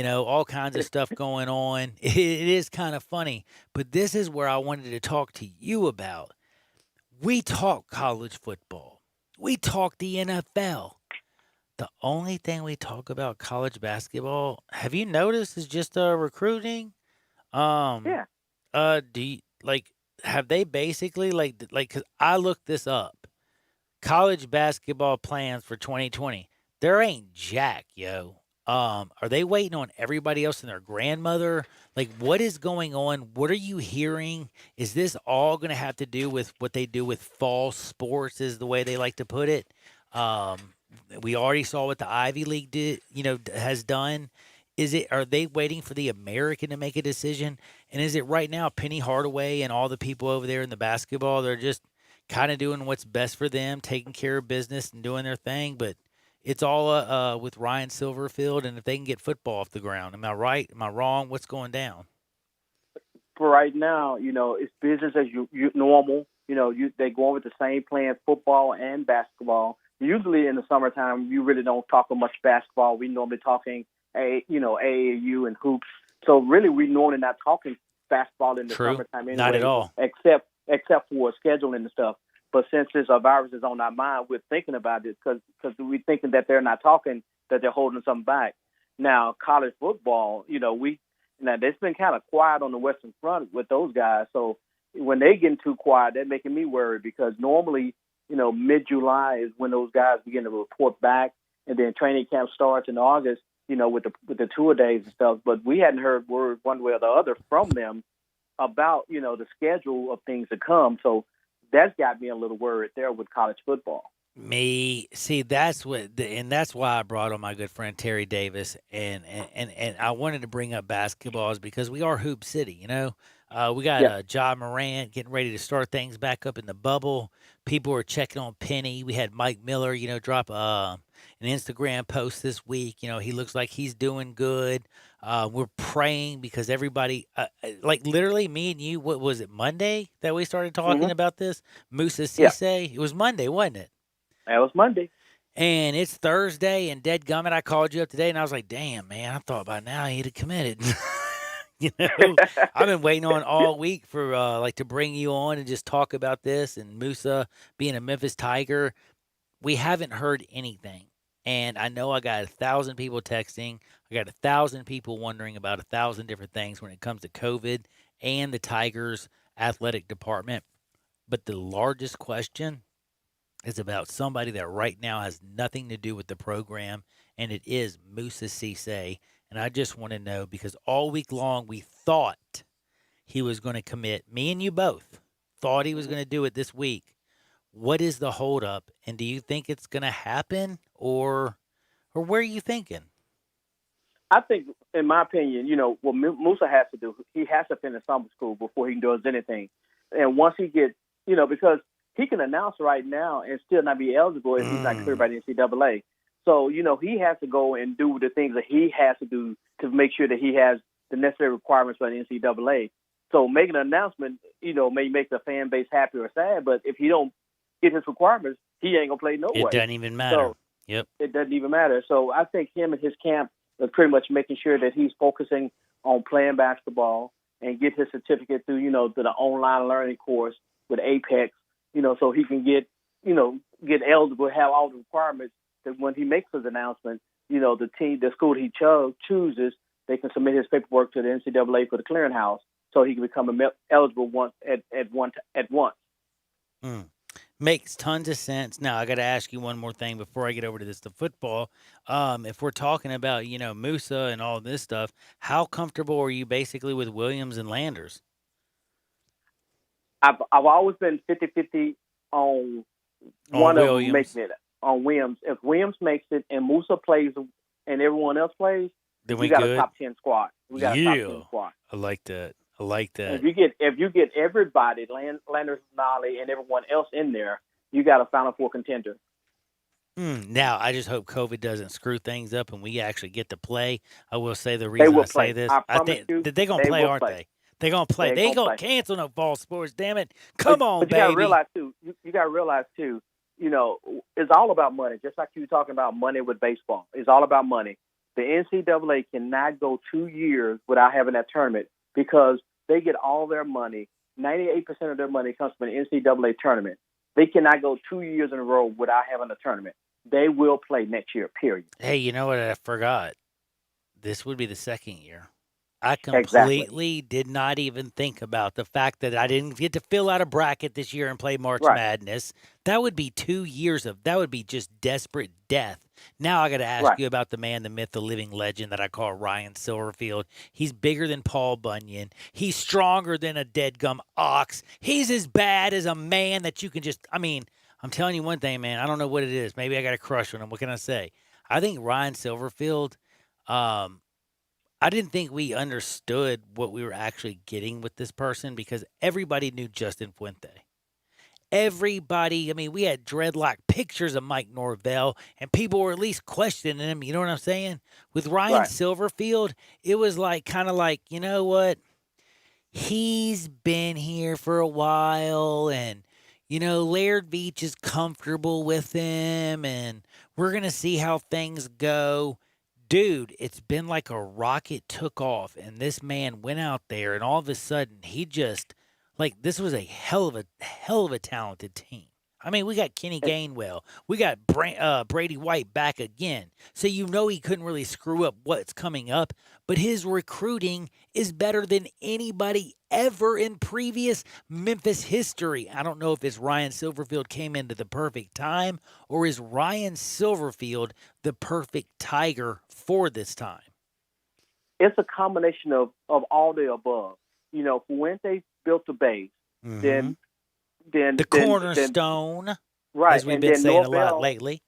all kinds of stuff going on. It is kind of funny. But this is where I wanted to talk to you about. We talk college football. We talk the NFL. The only thing we talk about college basketball, have you noticed, is just recruiting. Um, Yeah. do you, like have they basically cuz I looked this up. College basketball plans for 2020. There ain't jack, yo. Are they waiting on everybody else and their grandmother? Like, what is going on? What are you hearing? Is this all going to have to do with what they do with fall sports, is the way they like to put it? Um, we already saw what the Ivy League did, has done. Are they waiting for the American to make a decision? And is it right now Penny Hardaway and all the people over there in the basketball, they're just kind of doing what's best for them, taking care of business and doing their thing, but it's all with Ryan Silverfield, and if they can get football off the ground. Am I right? Am I wrong? What's going down? For right now, it's business as normal. They go on with the same plan, football and basketball. Usually in the summertime, you really don't talk much basketball. We normally talking AAU and hoops. So really, we normally not talking basketball in the True. summertime anyway. Not at all. Except for scheduling and stuff. But since this virus is on our mind, we're thinking about it because we're thinking that they're not talking, that they're holding something back. Now, college football, it's been kind of quiet on the Western Front with those guys. So when they getting too quiet, they're making me worried because normally, mid-July is when those guys begin to report back, and then training camp starts in August, with the tour days and stuff. But we hadn't heard word one way or the other from them about, the schedule of things to come. So that's got me a little worried there with college football. That's why I brought on my good friend Terry Davis, and I wanted to bring up basketballs because we are Hoop City, we got Ja Morant getting ready to start things back up in the bubble. People are checking on Penny. We had Mike Miller, drop an Instagram post this week. He looks like he's doing good. We're praying because everybody, literally me and you, what was it, Monday that we started talking about this? Musa Cisse? Yeah. It was Monday, wasn't it? That was Monday. And it's Thursday, and dadgummit, I called you up today, and I was like, damn, man, I thought by now he'd have committed. I've been waiting on all week for to bring you on and just talk about this, and Musa being a Memphis Tiger. We haven't heard anything. And I know I got 1,000 people texting. I got 1,000 people wondering about 1,000 different things when it comes to COVID and the Tigers athletic department. But the largest question is about somebody that right now has nothing to do with the program, and it is Musa Cisse. And I just want to know, because all week long we thought he was going to commit. Me and you both thought he was going to do it this week. What is the holdup, and do you think it's going to happen, or where are you thinking? I think, in my opinion, what Musa has to do, he has to finish summer school before he does anything. And once he gets, because he can announce right now and still not be eligible if he's not cleared by the NCAA. So, he has to go and do the things that he has to do to make sure that he has the necessary requirements for the NCAA. So making an announcement, may make the fan base happy or sad, but if he don't get his requirements, he ain't going to play no way. It doesn't even matter. So, yep. It doesn't even matter. So I think him and his camp are pretty much making sure that he's focusing on playing basketball and get his certificate through, to the online learning course with Apex, so he can get eligible, have all the requirements that when he makes his announcement, the school he chooses, they can submit his paperwork to the NCAA for the clearinghouse so he can become eligible at once. Makes tons of sense. Now, I got to ask you one more thing before I get over to the football. If we're talking about, Musa and all this stuff, how comfortable are you basically with Williams and Landers? I've always been 50-50 on one of them making it, on Williams. If Williams makes it and Musa plays and everyone else plays, then we got a top 10 squad. We got a top 10 squad. I like that. I like that. If you get everybody, Landers, Nolly, and everyone else in there, you got a Final Four contender. Now, I just hope COVID doesn't screw things up and we actually get to play. I will say the reason I say this, I think that they're going to play, aren't they? They're going to play. They ain't going to cancel no fall sports, damn it. Come on, baby. You got to realize, too, it's all about money. Just like you were talking about money with baseball. It's all about money. The NCAA cannot go 2 years without having that tournament because they get all their money. 98% of their money comes from the NCAA tournament. They cannot go 2 years in a row without having a tournament. they will play next year, period. Hey, you know what I forgot? This would be the second year. I completely did not even think about the fact that I didn't get to fill out a bracket this year and play March Madness. That would be 2 years that would be just desperate death. Now I got to ask you about the man, the myth, the living legend that I call Ryan Silverfield. He's bigger than Paul Bunyan. He's stronger than a dead gum ox. He's as bad as a man that you can just, I mean, I'm telling you one thing, man. I don't know what it is. Maybe I got a crush on him. What can I say? I think Ryan Silverfield, I didn't think we understood what we were actually getting with this person because everybody knew Justin Fuente. Everybody, I mean, we had dreadlock pictures of Mike Norvell, and people were at least questioning him. You know what I'm saying? With Ryan Silverfield, it was like kind of like, you know what? He's been here for a while, and, you know, Laird Beach is comfortable with him, and we're going to see how things go. Dude, it's been like a rocket took off, and this man went out there, and all of a sudden, he just, like, this was a hell of a talented team. I mean, we got Kenny Gainwell. We got Brady White back again. So you know he couldn't really screw up what's coming up, but his recruiting is better than anybody ever in previous Memphis history. I don't know if it's Ryan Silverfield came into the perfect time or is Ryan Silverfield the perfect Tiger for this time? It's a combination of all the above. You know, Fuente built the base, then the cornerstone, right? As we've been saying Norvell, a lot lately.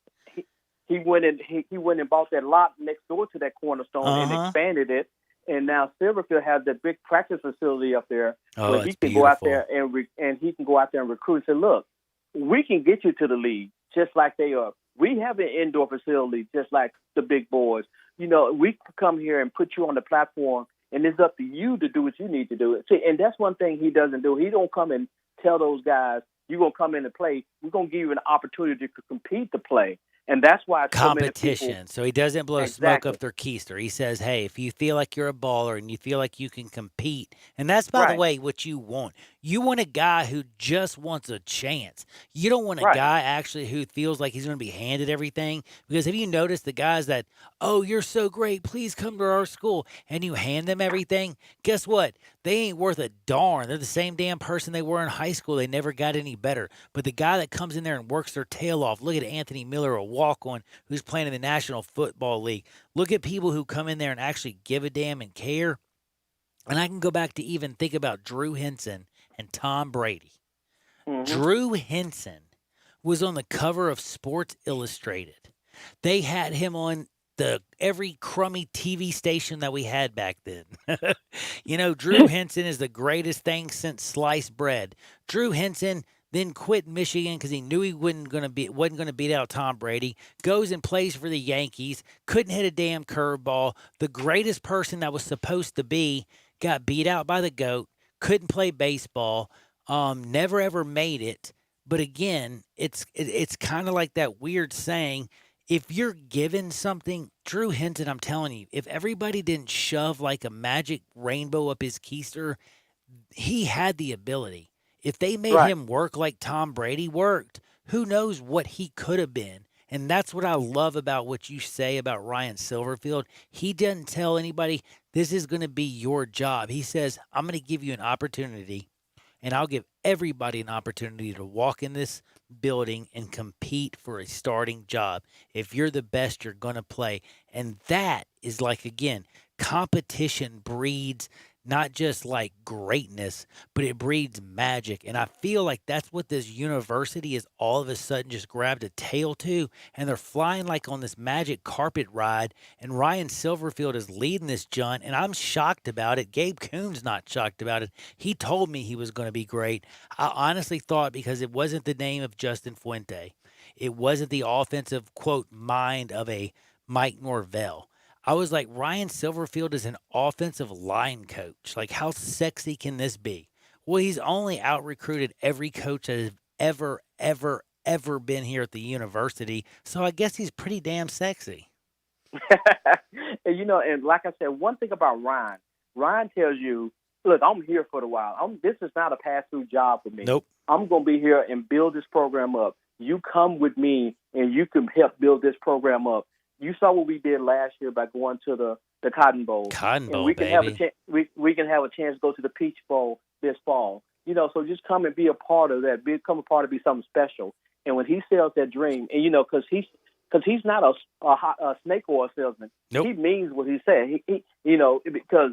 He went and bought that lot next door to that cornerstone and expanded it. And now Silverfield has that big practice facility up there where he can go out there and he can go out there and recruit. And say, look, we can get you to the league just like they are. We have an indoor facility just like the big boys. You know, we can come here and put you on the platform, and it's up to you to do what you need to do. See, and that's one thing he doesn't do. He don't come and tell those guys, you're going to come in and play. We're going to give you an opportunity to compete to play. And that's why competition. So he doesn't blow smoke up their keister. He says, hey, if you feel like you're a baller and you feel like you can compete, and that's, by the way, what you want. You want a guy who just wants a chance. You don't want a guy actually who feels like he's going to be handed everything. Because have you noticed the guys that, oh, you're so great, please come to our school, and you hand them everything? Guess what? They ain't worth a darn. They're the same damn person they were in high school. They never got any better. But the guy that comes in there and works their tail off, look at Anthony Miller, a walk-on who's playing in the National Football League. Look at people who come in there and actually give a damn and care. And I can go back to even think about Drew Henson and Tom Brady. Drew Henson was on the cover of Sports Illustrated. They had him on every crummy TV station that we had back then. You know, Drew Henson is the greatest thing since sliced bread. Drew Henson then quit Michigan because he knew he wasn't going to beat out Tom Brady. Goes and plays for the Yankees. Couldn't hit a damn curveball. The greatest person that was supposed to be got beat out by the GOAT. Couldn't play baseball. Never ever made it. But again, it's kind of like that weird saying. If you're given something, Drew Henson, I'm telling you, if everybody didn't shove like a magic rainbow up his keister, he had the ability. If they made him work like Tom Brady worked, who knows what he could have been. And that's what I love about what you say about Ryan Silverfield. He doesn't tell anybody, this is going to be your job. He says, I'm going to give you an opportunity, and I'll give everybody an opportunity to walk in this building and compete for a starting job. If you're the best, you're going to play. And that is like, again, competition breeds not just like greatness, but it breeds magic. And I feel like that's what this university is all of a sudden just grabbed a tail to, and they're flying like on this magic carpet ride, and Ryan Silverfield is leading this John, and I'm shocked about it. Gabe Kuhn's not shocked about it. He told me he was going to be great. I honestly thought, because it wasn't the name of Justin Fuente, it wasn't the offensive, quote, mind of a Mike Norvell. I was like, Ryan Silverfield is an offensive line coach. Like, how sexy can this be? Well, he's only out-recruited every coach that has ever been here at the university. So I guess he's pretty damn sexy. And, you know, and like I said, one thing about Ryan tells you, look, I'm here for the while. This is not a pass-through job for me. Nope. I'm going to be here and build this program up. you come with me and you can help build this program up. You saw what we did last year by going to the Cotton Bowl. Cotton Bowl, and we can baby. have a we can have a chance to go to the Peach Bowl this fall. You know, so just come and be a part of that. Become a part of be something special. And when he sells that dream, and you know, because he's not a snake oil salesman. Nope. He means what he said. He you know, because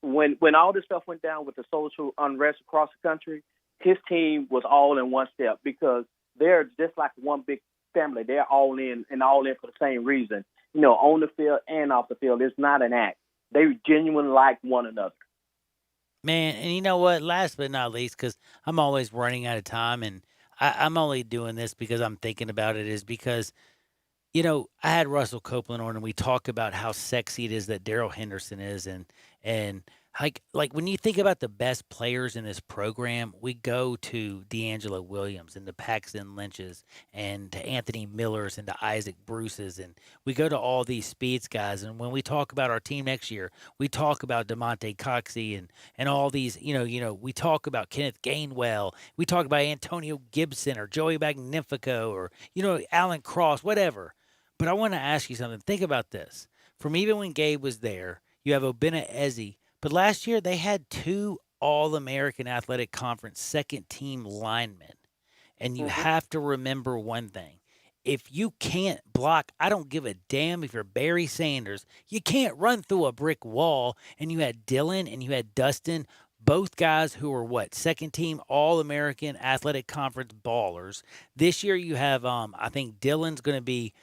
when all this stuff went down with the social unrest across the country, his team was all in one step because they're just like one big family. They're all in and all in for the same reason. You know, on the field and off the field. It's not an act. They genuinely like one another. Man, and you know what? Last but not least, because I'm always running out of time, and I'm only doing this because I'm thinking about it, is because, you know, I had Russell Copeland on, and we talk about how sexy it is that Darrell Henderson is, and like when you think about the best players in this program, we go to D'Angelo Williams and to Paxton Lynch's and to Anthony Miller's and to Isaac Bruce's, and we go to all these speeds guys. And when we talk about our team next year, we talk about DeMonte Coxey and all these, you know, we talk about Kenneth Gainwell, we talk about Antonio Gibson or Joey Magnifico or, you know, Alan Cross, whatever. But I want to ask you something. Think about this. From even when Gabe was there, you have Obinna Eze. But last year, they had 2 All-American Athletic Conference second-team linemen. And you have to remember one thing. If you can't block, I don't give a damn if you're Barry Sanders. You can't run through a brick wall. And you had Dylan and you had Dustin, both guys who were, second-team All-American Athletic Conference ballers. This year, you have, I think Dylan's going to be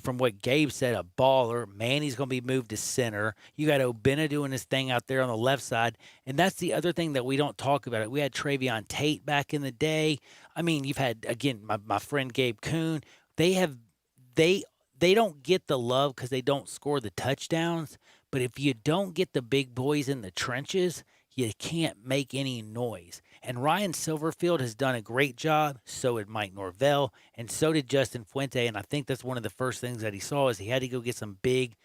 from what Gabe said, a baller. Manny's going to be moved to center. You got Obinna doing his thing out there on the left side. And that's the other thing that we don't talk about. We had Travion Tate back in the day. I mean, you've had, again, my friend Gabe Kuhn. They don't get the love because they don't score the touchdowns. But if you don't get the big boys in the trenches, you can't make any noise. And Ryan Silverfield has done a great job. So did Mike Norvell, and so did Justin Fuente. And I think that's one of the first things that he saw is he had to go get some big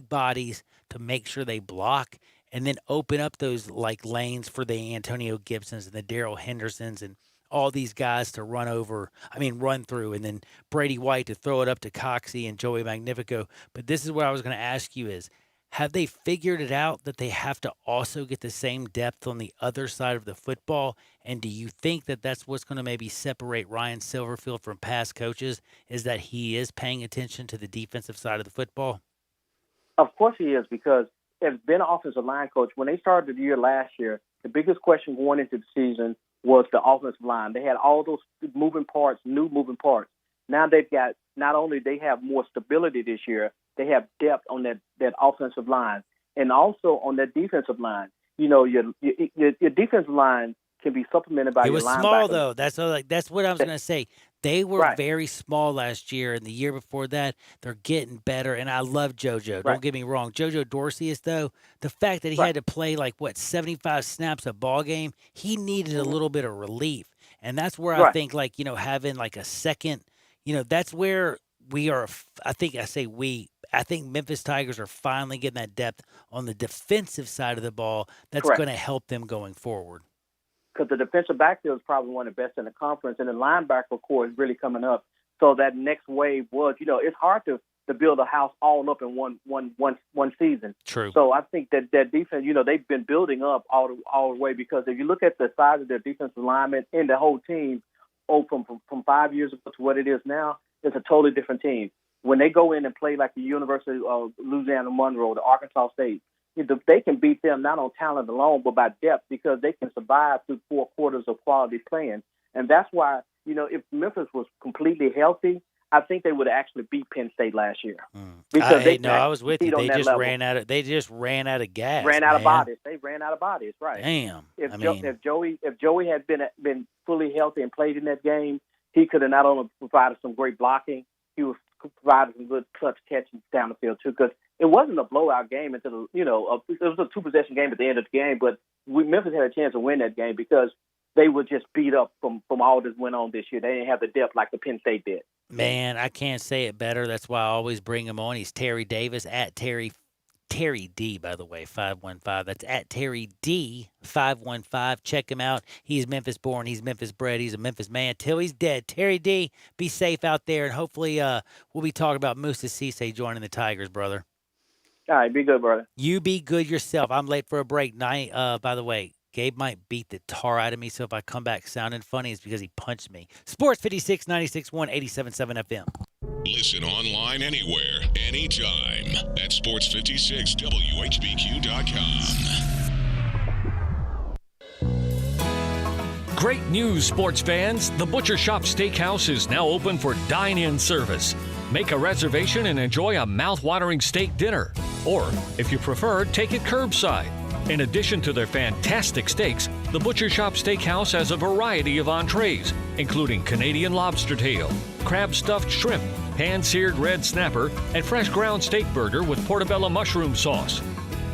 bodies to make sure they block, and then open up those lanes for the Antonio Gibsons and the Darrell Hendersons and all these guys to run through, and then Brady White to throw it up to Coxey and Joey Magnifico. But this is what I was going to ask you is, have they figured it out that they have to also get the same depth on the other side of the football? And do you think that that's what's going to maybe separate Ryan Silverfield from past coaches, is that he is paying attention to the defensive side of the football? Of course he is, because as being an offensive line coach, when they started the year last year, the biggest question going into the season was the offensive line. They had all those new moving parts. Now they've got, not only they have more stability this year, they have depth on that offensive line, and also on that defensive line. You know, your defensive line can be supplemented by your linebacker. It was small though. That's what I was going to say. They were very small last year, and the year before that, they're getting better. And I love JoJo. Don't get me wrong. JoJo Dorsey is, though, the fact that he had to play 75 snaps a ball game, he needed a little bit of relief, and that's where I think having a second, that's where we are. I think Memphis Tigers are finally getting that depth on the defensive side of the ball that's going to help them going forward. Because the defensive backfield is probably one of the best in the conference, and the linebacker core is really coming up. So that next wave was, it's hard to build a house all up in one season. True. So I think that defense, they've been building up all the way, because if you look at the size of their defensive linemen and the whole team, from 5 years ago to what it is now, it's a totally different team. When they go in and play like the University of Louisiana Monroe, the Arkansas State, they can beat them not on talent alone, but by depth, because they can survive through 4 quarters of quality playing. And that's why, if Memphis was completely healthy, I think they would have actually beat Penn State last year. Because I was with you. They just ran out of gas. Ran out of bodies. They ran out of bodies, right? Damn. If Joey had been fully healthy and played in that game, he could have not only provided some great blocking, he was provided some good clutch catches down the field too. Because it wasn't a blowout game until it was a 2-possession game at the end of the game. But Memphis had a chance to win that game because they were just beat up from all that went on this year. They didn't have the depth like the Penn State did. Man, I can't say it better. That's why I always bring him on. He's Terry Davis at Terry Terry D, by the way, 515. That's at Terry D 515. Check him out. He's Memphis born. He's Memphis bred. He's a Memphis man till he's dead. Terry D, be safe out there, and hopefully we'll be talking about Musa Cisse joining the Tigers, brother. All right, be good, brother. You be good yourself. I'm late for a break. By the way, Gabe might beat the tar out of me, so if I come back sounding funny, it's because he punched me. Sports 56, 96.1, 87.7 FM. Listen online anywhere, anytime at sports56whbq.com. Great news, sports fans. The Butcher Shop Steakhouse is now open for dine-in service. Make a reservation and enjoy a mouth-watering steak dinner. Or, if you prefer, take it curbside. In addition to their fantastic steaks, the Butcher Shop Steakhouse has a variety of entrees, including Canadian lobster tail, crab stuffed shrimp, pan-seared red snapper, and fresh ground steak burger with portobello mushroom sauce.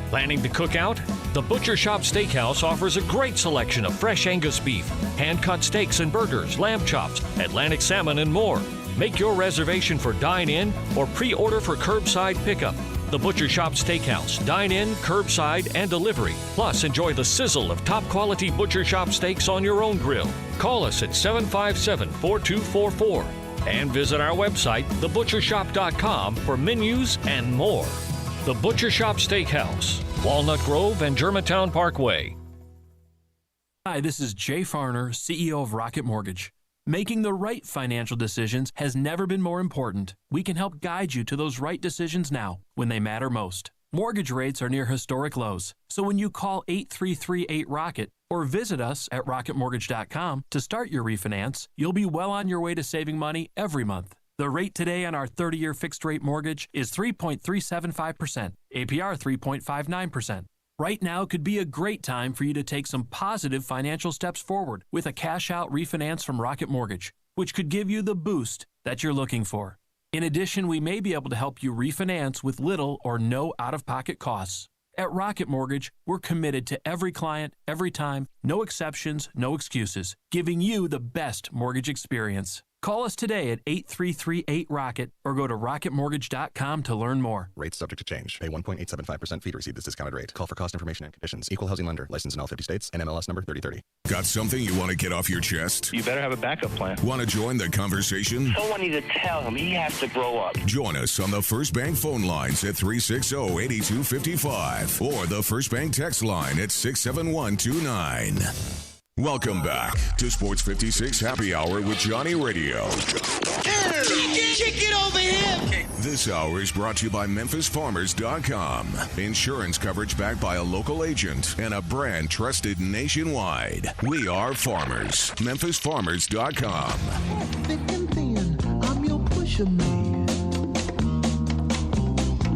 Planning to cook out? The Butcher Shop Steakhouse offers a great selection of fresh Angus beef, hand-cut steaks and burgers, lamb chops, Atlantic salmon, and more. Make your reservation for dine-in or pre-order for curbside pickup. The Butcher Shop Steakhouse. Dine-in, curbside, and delivery. Plus, enjoy the sizzle of top-quality Butcher Shop steaks on your own grill. Call us at 757-4244 and visit our website, thebutchershop.com, for menus and more. The Butcher Shop Steakhouse, Walnut Grove and Germantown Parkway. Hi, this is Jay Farner, CEO of Rocket Mortgage. Making the right financial decisions has never been more important. We can help guide you to those right decisions now, when they matter most. Mortgage rates are near historic lows, so when you call 8338-ROCKET or visit us at rocketmortgage.com to start your refinance, you'll be well on your way to saving money every month. The rate today on our 30-year fixed-rate mortgage is 3.375%, APR 3.59%. Right now could be a great time for you to take some positive financial steps forward with a cash-out refinance from Rocket Mortgage, which could give you the boost that you're looking for. In addition, we may be able to help you refinance with little or no out-of-pocket costs. At Rocket Mortgage, we're committed to every client, every time, no exceptions, no excuses, giving you the best mortgage experience. Call us today at 8338-ROCKET or go to rocketmortgage.com to learn more. Rates subject to change. Pay 1.875% fee to receive this discounted rate. Call for cost information and conditions. Equal housing lender. Licensed in all 50 states. NMLS number 3030. Got something you want to get off your chest? You better have a backup plan. Want to join the conversation? Someone needs to tell him he has to grow up. Join us on the First Bank phone lines at 360-8255 or the First Bank text line at 67129. Welcome back to Sports 56 Happy Hour with Johnny Radio. Kick it over here! This hour is brought to you by MemphisFarmers.com. Insurance coverage backed by a local agent and a brand trusted nationwide. We are farmers. MemphisFarmers.com. Thick and thin, I'm your pusher man.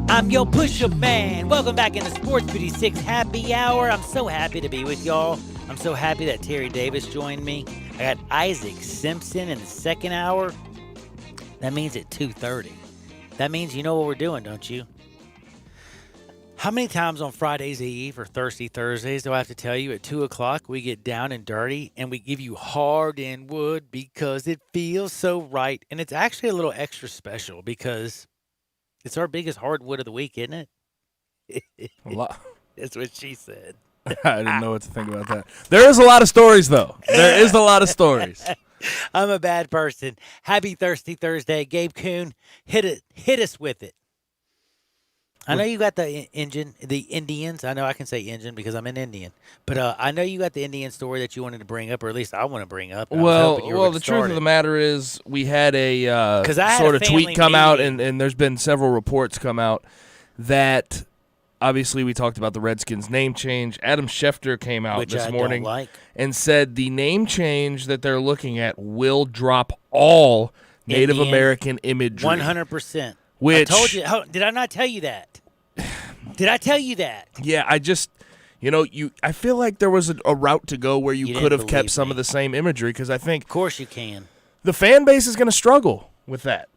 I'm your pusher man. Welcome back into Sports 56 Happy Hour. I'm so happy to be with y'all. I'm so happy that Terry Davis joined me. I got Isaac Simpson in the second hour. That means at 2:30. That means you know what we're doing, don't you? How many times on Fridays Eve or Thirsty Thursdays do I have to tell you at 2 o'clock we get down and dirty and we give you hard and wood because it feels so right. And it's actually a little extra special because it's our biggest hardwood of the week, isn't it? A lot. That's what she said. I didn't know what to think about that. There is a lot of stories, though. There is a lot of stories. I'm a bad person. Happy Thirsty Thursday. Gabe Kuhn, hit us with it. I know you got the Indians. I know I can say Indian because I'm an Indian. But I know you got the Indian story that you wanted to bring up, or at least I want to bring up. Well, the truth of the matter is we had a sort of tweet come out, and there's been several reports come out that obviously we talked about the Redskins name change. Adam Schefter came out this morning and said the name change that they're looking at will drop all Native American imagery. 100%. Which I told you. Did I not tell you that? Did I tell you that? Yeah, I just, I feel like there was a route to go where you could have kept some of the same imagery because I think, of course, you can. The fan base is going to struggle with that.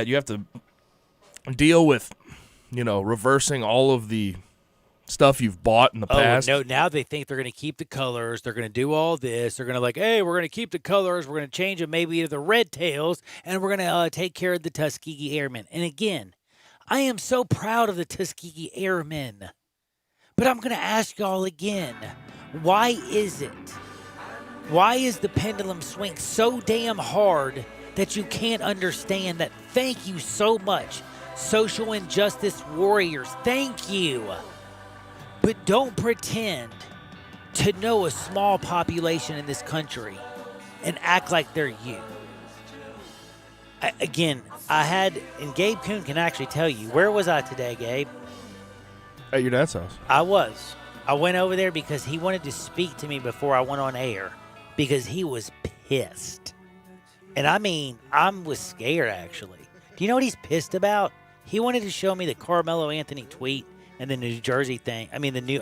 You have to deal with, reversing all of the stuff you've bought in the past. No, now they think they're going to keep the colors. They're going to do all this. They're going to hey, we're going to keep the colors. We're going to change them maybe to the Red Tails, and we're going to take care of the Tuskegee Airmen. And again, I am so proud of the Tuskegee Airmen. But I'm going to ask y'all again, why is it? Why is the pendulum swing so damn hard that you can't understand that? Thank you so much, social injustice warriors. Thank you. But don't pretend to know a small population in this country and act like they're you. And Gabe Kuhn can actually tell you, where was I today, Gabe? At your dad's house. I was. I went over there because he wanted to speak to me before I went on air because he was pissed. And I mean, I was scared, actually. Do you know what he's pissed about? He wanted to show me the Carmelo Anthony tweet and the New Jersey thing. I mean, the new,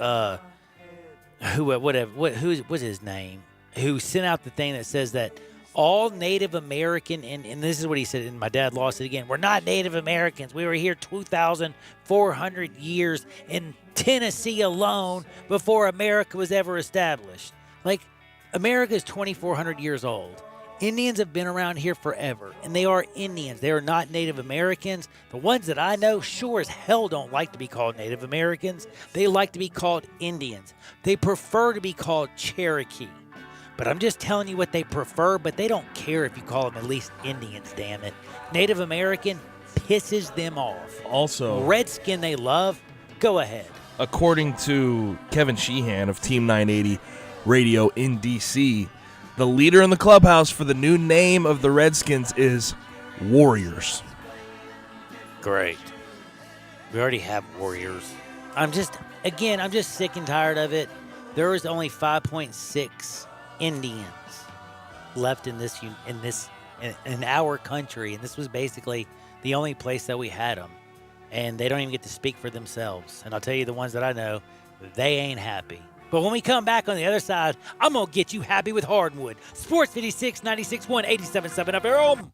who's his name? Who sent out the thing that says that all Native American, and this is what he said, and my dad lost it again. We're not Native Americans. We were here 2,400 years in Tennessee alone before America was ever established. Like, America is 2,400 years old. Indians have been around here forever, and they are Indians. They are not Native Americans. The ones that I know sure as hell don't like to be called Native Americans. They like to be called Indians. They prefer to be called Cherokee. But I'm just telling you what they prefer, but they don't care if you call them at least Indians, damn it. Native American pisses them off. Also, Redskin they love, go ahead. According to Kevin Sheehan of Team 980 Radio in D.C., the leader in the clubhouse for the new name of the Redskins is Warriors. Great. We already have Warriors. I'm just sick and tired of it. There is only 5.6 Indians left in our country, and this was basically the only place that we had them, and they don't even get to speak for themselves. And I'll tell you, the ones that I know, they ain't happy. But when we come back on the other side, I'm gonna get you happy with Hardwood. Sports 56, 96.1, 87.7 FM.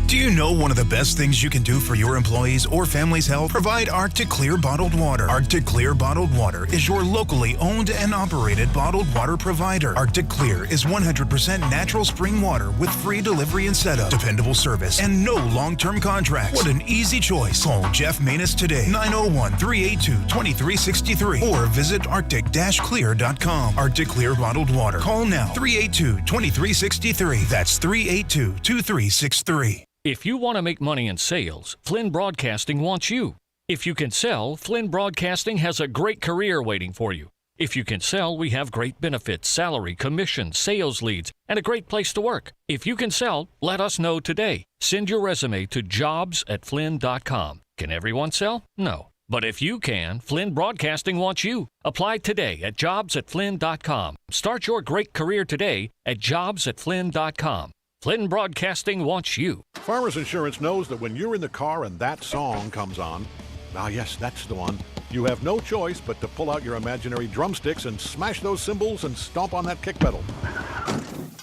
Do you know one of the best things you can do for your employees or family's health? Provide Arctic Clear bottled water. Arctic Clear bottled water is your locally owned and operated bottled water provider. Arctic Clear is 100% natural spring water with free delivery and setup, dependable service, and no long-term contracts. What an easy choice. Call Jeff Manus today, 901-382-2363, or visit arctic-clear.com. Arctic Clear bottled water. Call now, 382-2363. That's 382-2363. If you want to make money in sales, Flynn Broadcasting wants you. If you can sell, Flynn Broadcasting has a great career waiting for you. If you can sell, we have great benefits, salary, commission, sales leads, and a great place to work. If you can sell, let us know today. Send your resume to jobs@flynn.com. Can everyone sell? No. But if you can, Flynn Broadcasting wants you. Apply today at jobs@flynn.com. Start your great career today at jobs@flynn.com. Flynn Broadcasting wants you. Farmers Insurance knows that when you're in the car and that song comes on, now yes, that's the one, you have no choice but to pull out your imaginary drumsticks and smash those cymbals and stomp on that kick pedal,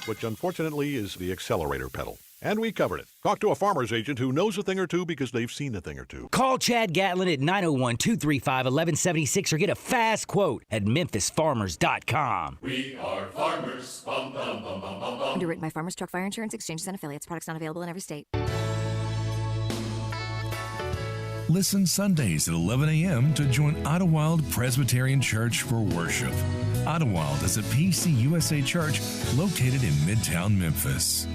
which unfortunately is the accelerator pedal. And we covered it. Talk to a farmer's agent who knows a thing or two because they've seen a thing or two. Call Chad Gatlin at 901-235-1176 or get a fast quote at memphisfarmers.com. We are farmers. Bum, bum, bum, bum, bum, bum. Underwritten by Farmers Truck Fire Insurance Exchanges and Affiliates. Products not available in every state. Listen Sundays at 11 a.m. to join Idlewild Presbyterian Church for worship. Idlewild is a PCUSA church located in Midtown Memphis.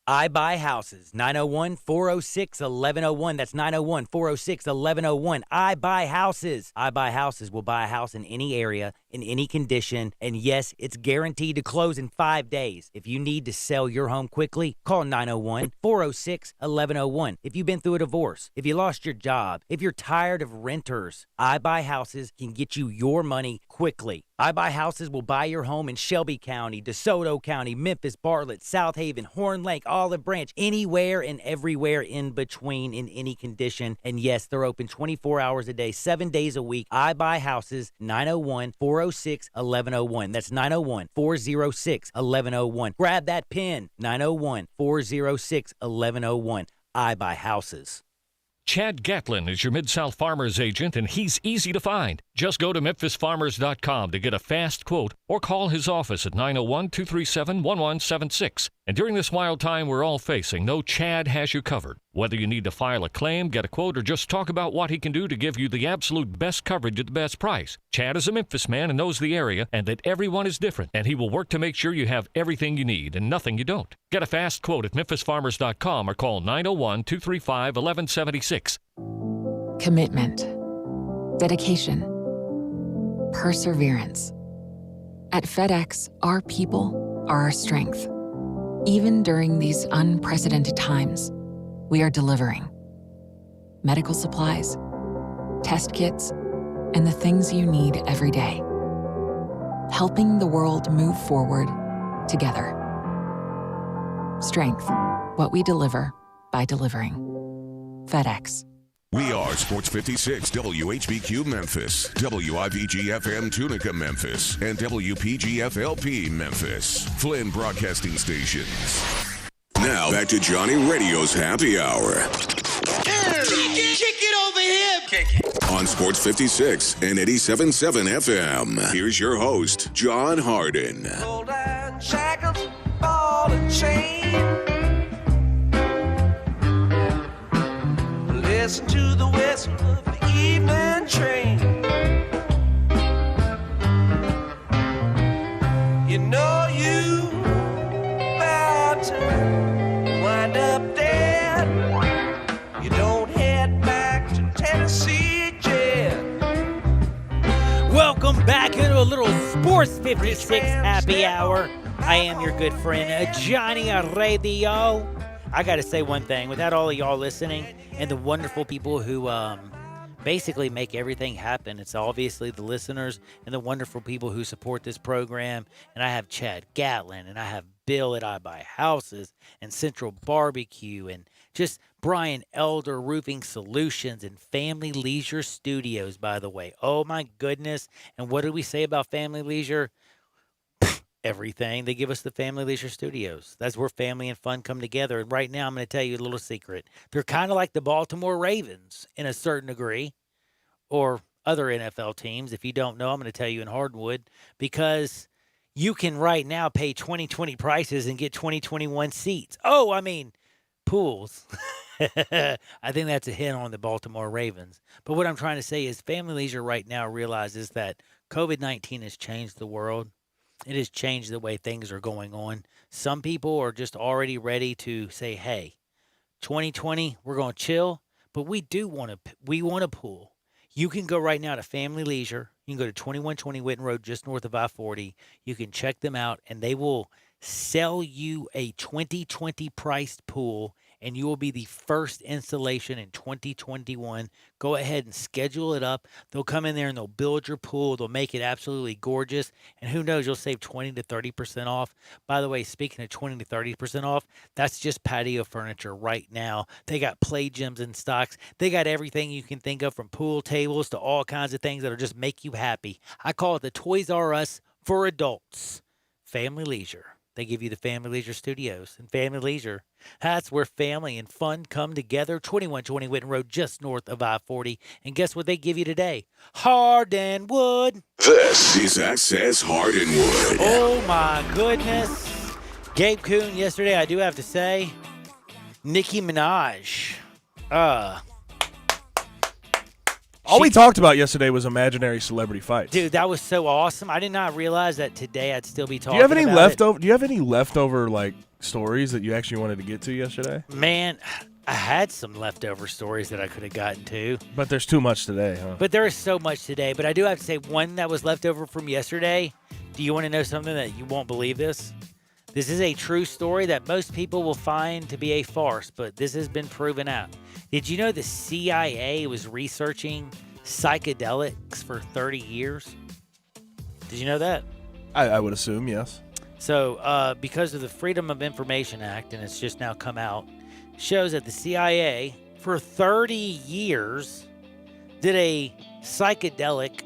I Buy Houses, 901-406-1101. That's 901-406-1101. I Buy Houses. I Buy Houses will buy a house in any area, in any condition, and yes, it's guaranteed to close in 5 days. If you need to sell your home quickly, call 901-406-1101. If you've been through a divorce, if you lost your job, if you're tired of renters, I Buy Houses can get you your money quickly. I Buy Houses will buy your home in Shelby County, DeSoto County, Memphis, Bartlett, South Haven, Horn Lake, Olive Branch, anywhere and everywhere in between in any condition. And yes, they're open 24 hours a day, 7 days a week. I Buy Houses, 901-406-1101. That's 901-406-1101. Grab that pen, 901-406-1101. I Buy Houses. Chad Gatlin is your Mid-South Farmers agent, and he's easy to find. Just go to memphisfarmers.com to get a fast quote or call his office at 901-237-1176. And during this wild time we're all facing, know Chad has you covered. Whether you need to file a claim, get a quote, or just talk about what he can do to give you the absolute best coverage at the best price, Chad is a Memphis man and knows the area and that everyone is different, and he will work to make sure you have everything you need and nothing you don't. Get a fast quote at memphisfarmers.com or call 901-235-1176. Commitment, dedication, perseverance. At FedEx, our people are our strength. Even during these unprecedented times, we are delivering medical supplies, test kits, and the things you need every day. Helping the world move forward together. Strength, what we deliver by delivering. FedEx. We are Sports 56 WHBQ Memphis, WIVG-FM Tunica Memphis, and WPG-FLP Memphis, Flynn Broadcasting Stations. Now back to Johnny Radio's Happy Hour. Kick it over here. Kick it. On Sports 56 and 87.7 FM. Here's your host, John Harden. Gold and shackles, ball and chain. Listen to the whistle of the evening train. You know you bound to wind up dead. You don't head back to Tennessee yet. Welcome back into a little Sports 56 Happy Hour. I am your good friend, Johnny Radio. I got to say one thing. Without all of y'all listening and the wonderful people who basically make everything happen, it's obviously the listeners and the wonderful people who support this program. And I have Chad Gatlin, and I have Bill at I Buy Houses, and Central Barbecue, and just Brian Elder Roofing Solutions, and Family Leisure Studios, by the way. Oh, my goodness. And what did we say about Family Leisure? Everything. They give us the Family Leisure Studios. That's where family and fun come together. And right now, I'm going to tell you a little secret. They're kind of like the Baltimore Ravens in a certain degree, or other NFL teams. If you don't know, I'm going to tell you in Hardwood, because you can right now pay 2020 prices and get 2021 seats. Oh, I mean, pools. I think that's a hint on the Baltimore Ravens. But what I'm trying to say is Family Leisure right now realizes that COVID-19 has changed the world. It has changed the way things are going on. Some people are just already ready to say, hey, 2020, we're going to chill, but we want a pool. You can go right now to Family Leisure. You can go to 2120 Witten Road, just north of I-40. You can check them out, and they will sell you a 2020 priced pool, and you will be the first installation in 2021. Go ahead and schedule it up. They'll come in there and they'll build your pool. They'll make it absolutely gorgeous. And who knows, you'll save 20 to 30% off. By the way, speaking of 20 to 30% off, that's just patio furniture right now. They got play gyms in stocks. They got everything you can think of, from pool tables to all kinds of things that'll just make you happy. I call it the Toys R Us for adults. Family Leisure. They give you the Family Leisure Studios. And Family Leisure, that's where family and fun come together. 2120 Witten Road, just north of I-40. And guess what they give you today? Hardwood. This is Access Hardwood. Oh, my goodness. Gabe Kuhn yesterday, I do have to say, Nicki Minaj. All we talked about yesterday was imaginary celebrity fights. Dude, that was so awesome. I did not realize that today I'd still be talking about it. Do you have any leftover like stories that you actually wanted to get to yesterday? Man, I had some leftover stories that I could have gotten to. But there's too much today, huh? But there is so much today. But I do have to say, one that was left over from yesterday. Do you want to know something that you won't believe this? This is a true story that most people will find to be a farce, but this has been proven out. Did you know the CIA was researching psychedelics for 30 years? Did you know that? I would assume, yes. So because of the Freedom of Information Act, and it's just now come out, shows that the CIA for 30 years did a psychedelic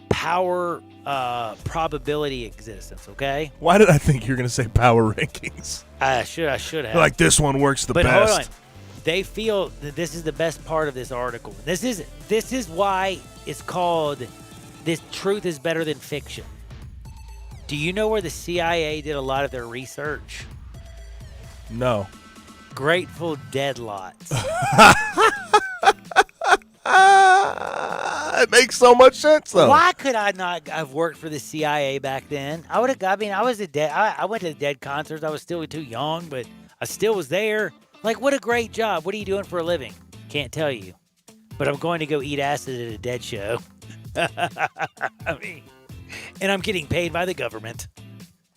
power probability existence, okay? Why did I think you were going to say power rankings? I should have. Like this one works the best. But hold on. They feel that this is the best part of this article. This is why it's called "This Truth is Better Than Fiction." Do you know where the CIA did a lot of their research? No. Grateful Dead lots. It makes so much sense, though. Why could I not have worked for the CIA back then? I would have. I mean, I was a Dead. I went to the Dead concerts. I was still too young, but I still was there. Like, what a great job. What are you doing for a living? Can't tell you. But I'm going to go eat acid at a Dead show. I mean, and I'm getting paid by the government.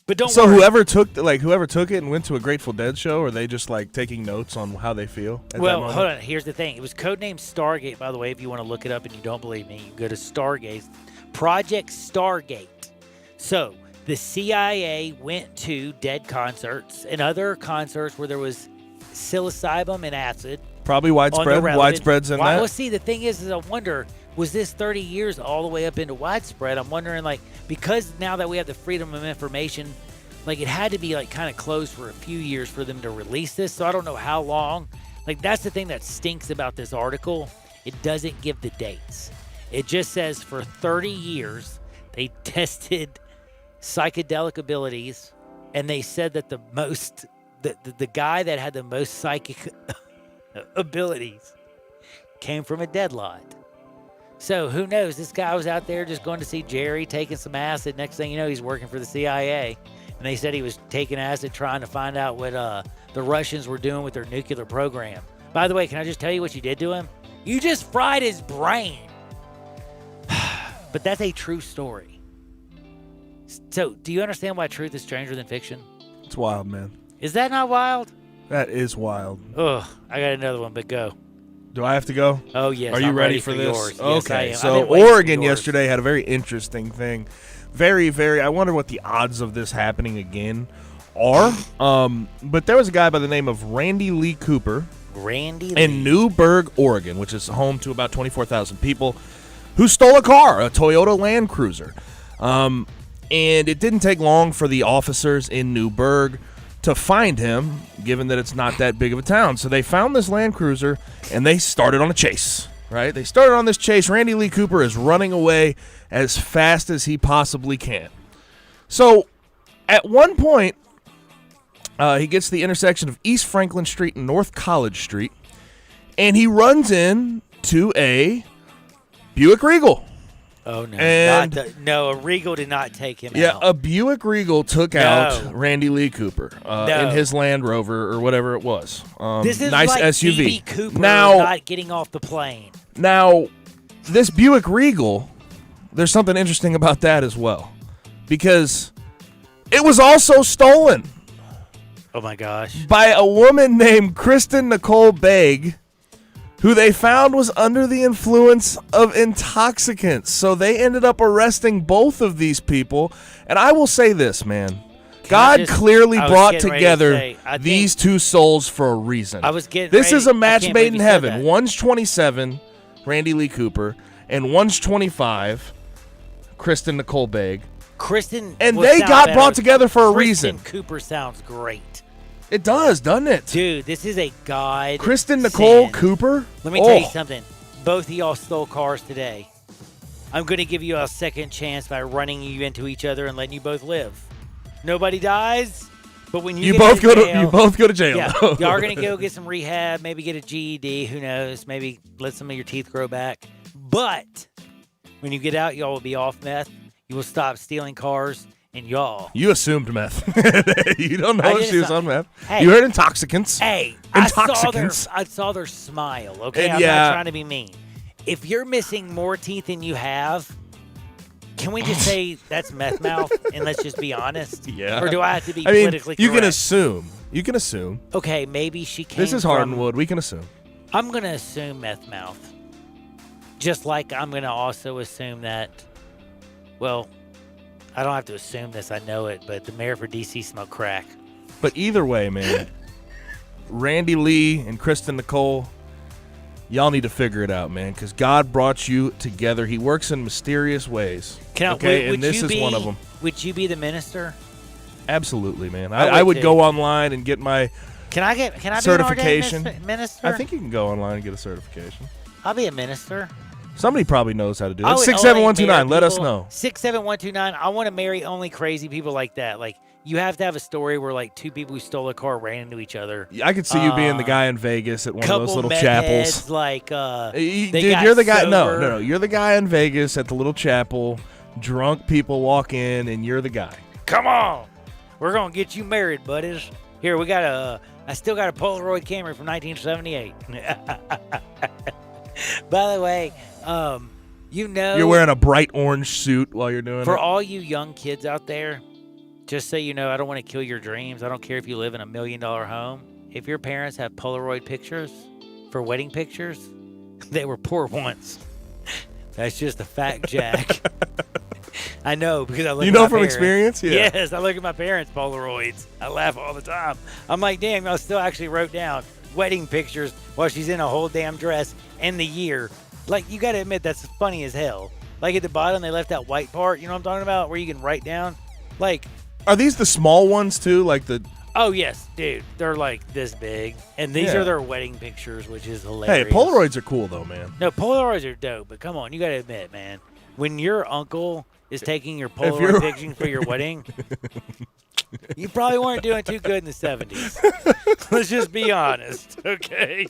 But don't So worry. whoever took it and went to a Grateful Dead show, are they just like taking notes on how they feel? At Well, that moment? hold on. Here's the thing. It was codenamed Stargate, by the way. If you want to look it up and you don't believe me, you go to Stargate. Project Stargate. So the CIA went to Dead concerts and other concerts where there was psilocybin and acid. Probably widespread. Widespread's in that. Well, see, the thing is I wonder, was this 30 years all the way up into widespread? I'm wondering, like, because now that we have the freedom of information, like, it had to be, like, kind of closed for a few years for them to release this. So I don't know how long. Like, that's the thing that stinks about this article. It doesn't give the dates. It just says for 30 years, they tested psychedelic abilities, and they said that the guy that had the most psychic abilities came from a Dead lot. So who knows? This guy was out there just going to see Jerry, taking some acid. Next thing you know, he's working for the CIA. And they said he was taking acid trying to find out what the Russians were doing with their nuclear program. By the way, can I just tell you what you did to him? You just fried his brain. But that's a true story. So do you understand why truth is stranger than fiction? It's wild, man. Is that not wild? That is wild. Ugh, I got another one, but go. Do I have to go? Oh, yes. Are you I'm ready for this? yours. Yes, I Okay, am. I've so been waiting for Oregon yours. yesterday had a very interesting thing. I wonder what the odds of this happening again are. But there was a guy by the name of Randy Lee Cooper in Newberg, Oregon, which is home to about 24,000 people, who stole a car, a Toyota Land Cruiser. And it didn't take long for the officers in Newberg to find him, given that it's not that big of a town. So they found this Land Cruiser, and they started on a chase, right? They started on this chase. Randy Lee Cooper is running away as fast as he possibly can. So at one point, he gets to the intersection of East Franklin Street and North College Street, and he runs into a Buick Regal. Oh, no. And a Regal did not take him yeah, out. a Buick Regal took out Randy Lee Cooper No. in his Land Rover or whatever it was. This is nice like SUV. B.B. Cooper Now, not getting off the plane. Now, this Buick Regal, there's something interesting about that as well, because it was also stolen. Oh, my gosh. By a woman named Kristen Nicole Begg, who they found was under the influence of intoxicants. So they ended up arresting both of these people. And I will say this, man. God clearly brought together these two souls for a reason. This is a match made in heaven. One's 27, Randy Lee Cooper, and one's 25, Kristen Nicole Begg. And they got brought together for a reason. Kristen Cooper sounds great. It does, doesn't it? Dude, this is a God. Kristen Nicole Cooper? Let me tell you something. Both of y'all stole cars today. I'm going to give you a second chance by running you into each other and letting you both live. Nobody dies, but when you both go to jail. Yeah, y'all are going to go get some rehab, maybe get a GED, who knows, maybe let some of your teeth grow back. But when you get out, y'all will be off meth. You will stop stealing cars. And y'all. You assumed meth. You don't know if she was on meth. Hey, you heard intoxicants. Hey, intoxicants. I saw their smile, okay? And I'm yeah. not trying to be mean. If you're missing more teeth than you have, can we just say that's meth mouth and let's just be honest? Yeah. Or do I have to be politically you correct? can assume. You can assume. Okay, maybe she came This is from, Hardwood. We can assume. I'm going to assume meth mouth. Just like I'm going to also assume that, well, I don't have to assume this, I know it, but the mayor for D.C. smoked crack. But either way, man, Randy Lee and Kristen Nicole, y'all need to figure it out, man, because God brought you together. He works in mysterious ways. Would and this you is one of them. Would you be the minister? Absolutely, man. I would go online and get my Can I be certification. an minister? I think you can go online and get a certification. I'll be a minister. Somebody probably knows how to do I it. would 67129. only Let marry us people- know. 67129. I want to marry only crazy people like that. Like, You have to have a story where like two people who stole a car ran into each other. I could see you being the guy in Vegas at one of those little chapels. Heads, like, Dude, you're the guy. No. You're the guy in Vegas at the little chapel. Drunk people walk in, and you're the guy. Come on, we're gonna get you married, buddies. Here we got I still got a Polaroid camera from 1978. By the way, you're wearing a bright orange suit while you're doing it. For all you young kids out there, just so you know, I don't want to kill your dreams. I don't care if you live in $1 million home. If your parents have Polaroid pictures for wedding pictures, they were poor once. That's just a fact, Jack. I know, because I look at my from parents. experience? Yeah. Yes, I look at my parents' Polaroids. I laugh all the time. I'm like, damn, I still actually wrote down wedding pictures while she's in a whole damn dress and the year. Like, you got to admit, that's funny as hell. Like, at the bottom, they left that white part, you know what I'm talking about, where you can write down. Like, are these the small ones, too? Like the... Oh, yes, dude. They're like this big. And these are their wedding pictures, which is Hey, hilarious. Polaroids are cool, though, man. No, Polaroids are dope, but come on, you got to admit, man. When your uncle is taking your Polaroid picture for your wedding, you probably weren't doing too good in the 70s. Let's just be honest, okay?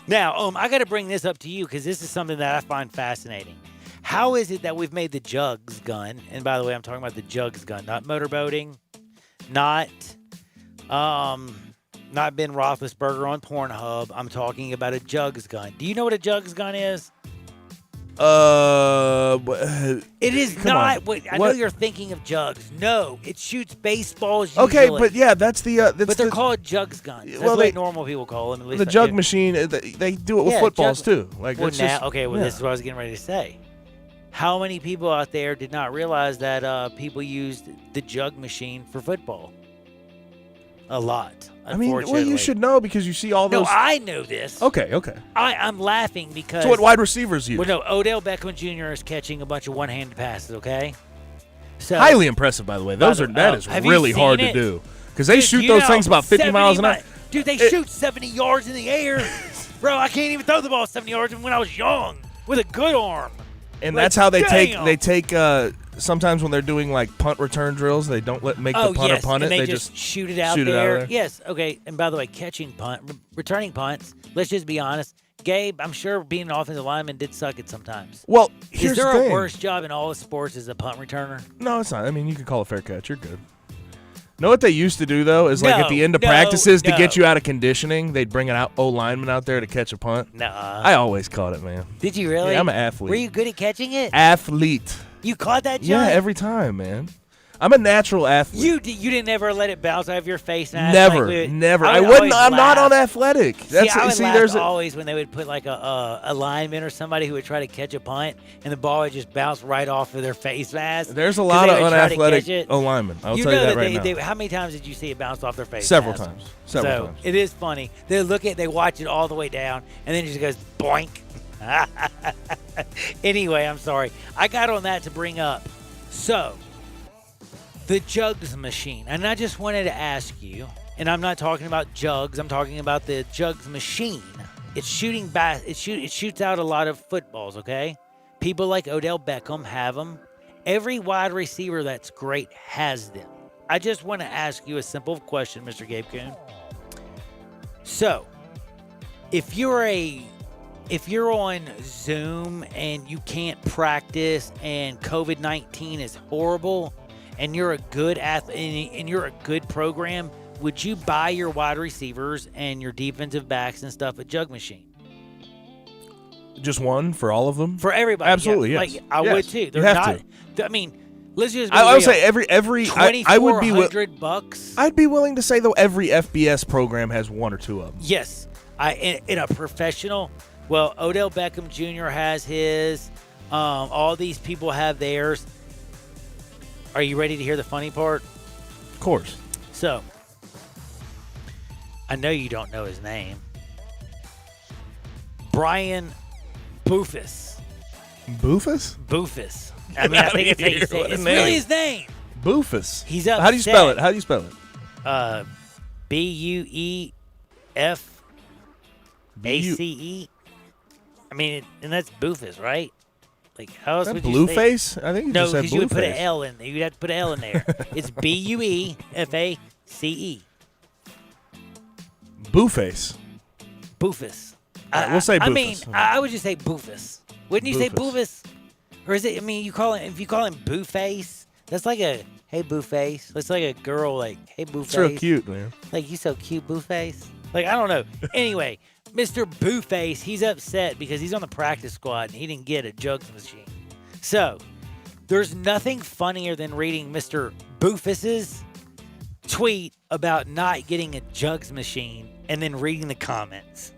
Now, I got to bring this up to you because this is something that I find fascinating. How is it that we've made the Jugs gun, and by the way, I'm talking about the Jugs gun, not motorboating, not Ben Roethlisberger on Pornhub. I'm talking about a Jugs gun. Do you know what a Jugs gun is? It is not what I know you're thinking of Jugs. No, it shoots baseballs usually. Okay, but yeah, that's the. But they're called Jugs guns. That's well, what normal people call them. At least the jug machine. They do it with footballs too. Like well, it's now, just, okay. Well, this is what I was getting ready to say. How many people out there did not realize that people used the jug machine for football? A lot. I mean, well, you should know because you see all those. No, I know this. Okay. I'm laughing because. So what wide receivers use? Well, no, Odell Beckham Jr. is catching a bunch of one-handed passes. Okay. So highly impressive, by the way. That is really hard to do because they shoot those things about 50 miles an hour. Dude, they shoot 70 yards in the air. Bro, I can't even throw the ball 70 yards when I was young with a good arm. And that's how they take. Sometimes when they're doing like punt return drills, they don't make the punter punt it. They just shoot it out there. Yes. Okay. And by the way, returning punts. Let's just be honest. Gabe, I'm sure being an offensive lineman did suck it sometimes. Well, here's is there the thing. a worse job in all of sports as a punt returner? No, it's not. I mean, you can call a fair catch. You're good. Know what they used to do, though, is like at the end of practices to get you out of conditioning, they'd bring an O-lineman out there to catch a punt. Nuh-uh. I always caught it, man. Did you really? Yeah, I'm an athlete. Were you good at catching it? Athlete. You caught that, John? Yeah, every time, man. I'm a natural athlete. You didn't ever let it bounce out of your face? Never. I wouldn't. I'm not on athletic. I would laugh always when they would put like a lineman or somebody who would try to catch a punt, and the ball would just bounce right off of their face mask. There's a lot of unathletic linemen. I'll tell you that right now. How many times did you see it bounce off their face? Several times. Several times. It is funny. They watch it all the way down, and then it just goes boink. Anyway, I'm sorry. I got on that to bring up. So, the Jugs machine. And I just wanted to ask you, and I'm not talking about jugs, I'm talking about the Jugs machine. It's shooting it shoots out a lot of footballs, okay? People like Odell Beckham have them. Every wide receiver that's great has them. I just want to ask you a simple question, Mr. Gabe Kuhn. So, if you're on Zoom and you can't practice and COVID-19 is horrible and you're a good athlete and you're a good program, would you buy your wide receivers and your defensive backs and stuff a jug machine? Just one for all of them? For everybody. Absolutely, yeah. yes. Like, I would too. They're not. I mean, let's just be I real. would say every I would be $2,400. I'd be willing to say though every FBS program has one or two of them. Yes. In a professional. Well, Odell Beckham Jr. has his. All these people have theirs. Are you ready to hear the funny part? Of course. So, I know you don't know his name. Brian Bufus. Bufus? Bufus. I mean, I think it's how you say it. It's really his name. Bufus. He's upset. How do you spell it? BUEFACE. I mean, and that's Bufus, right? Like, how else Is would that you say? Blueface? I think you No, just said because you would put an Blueface. L in there. You'd have to put an L in there. It's Bueface. Blueface. Boofus. All right, we'll say I mean, Boofus. I would just say Boofus. Wouldn't you say Boofus. Boofus? Or is it? I mean, if you call him Booface, that's like a hey Booface. That's like a girl like hey Booface. It's real cute, man. Like, you so cute, Booface. Like, I don't know. Anyway, Mr. Booface, he's upset because he's on the practice squad and he didn't get a jugs machine. So, there's nothing funnier than reading Mr. Boofus's tweet about not getting a jugs machine and then reading the comments.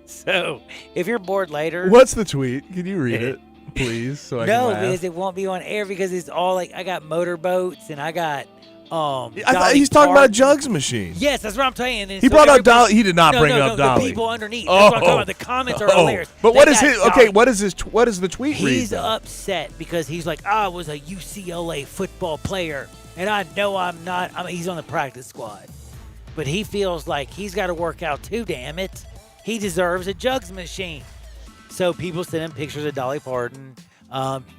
So, if you're bored later... What's the tweet? Can you read it, please? So I can No, laugh? because it won't be on air because it's all like, I got motorboats and I got... I thought he's talking about a jugs machine. Yes, that's what I'm saying. And He so brought up everybody- Dolly. He did not bring up Dolly. The people underneath. That's what I'm talking about. The comments are hilarious. But They what is got his? Okay, Dolly. what is the tweet read? He's though? upset because he's like, I was a UCLA football player, and I know I'm not. He's on the practice squad, but he feels like he's got to work out too. Damn it, he deserves a jugs machine. So people send him pictures of Dolly Parton,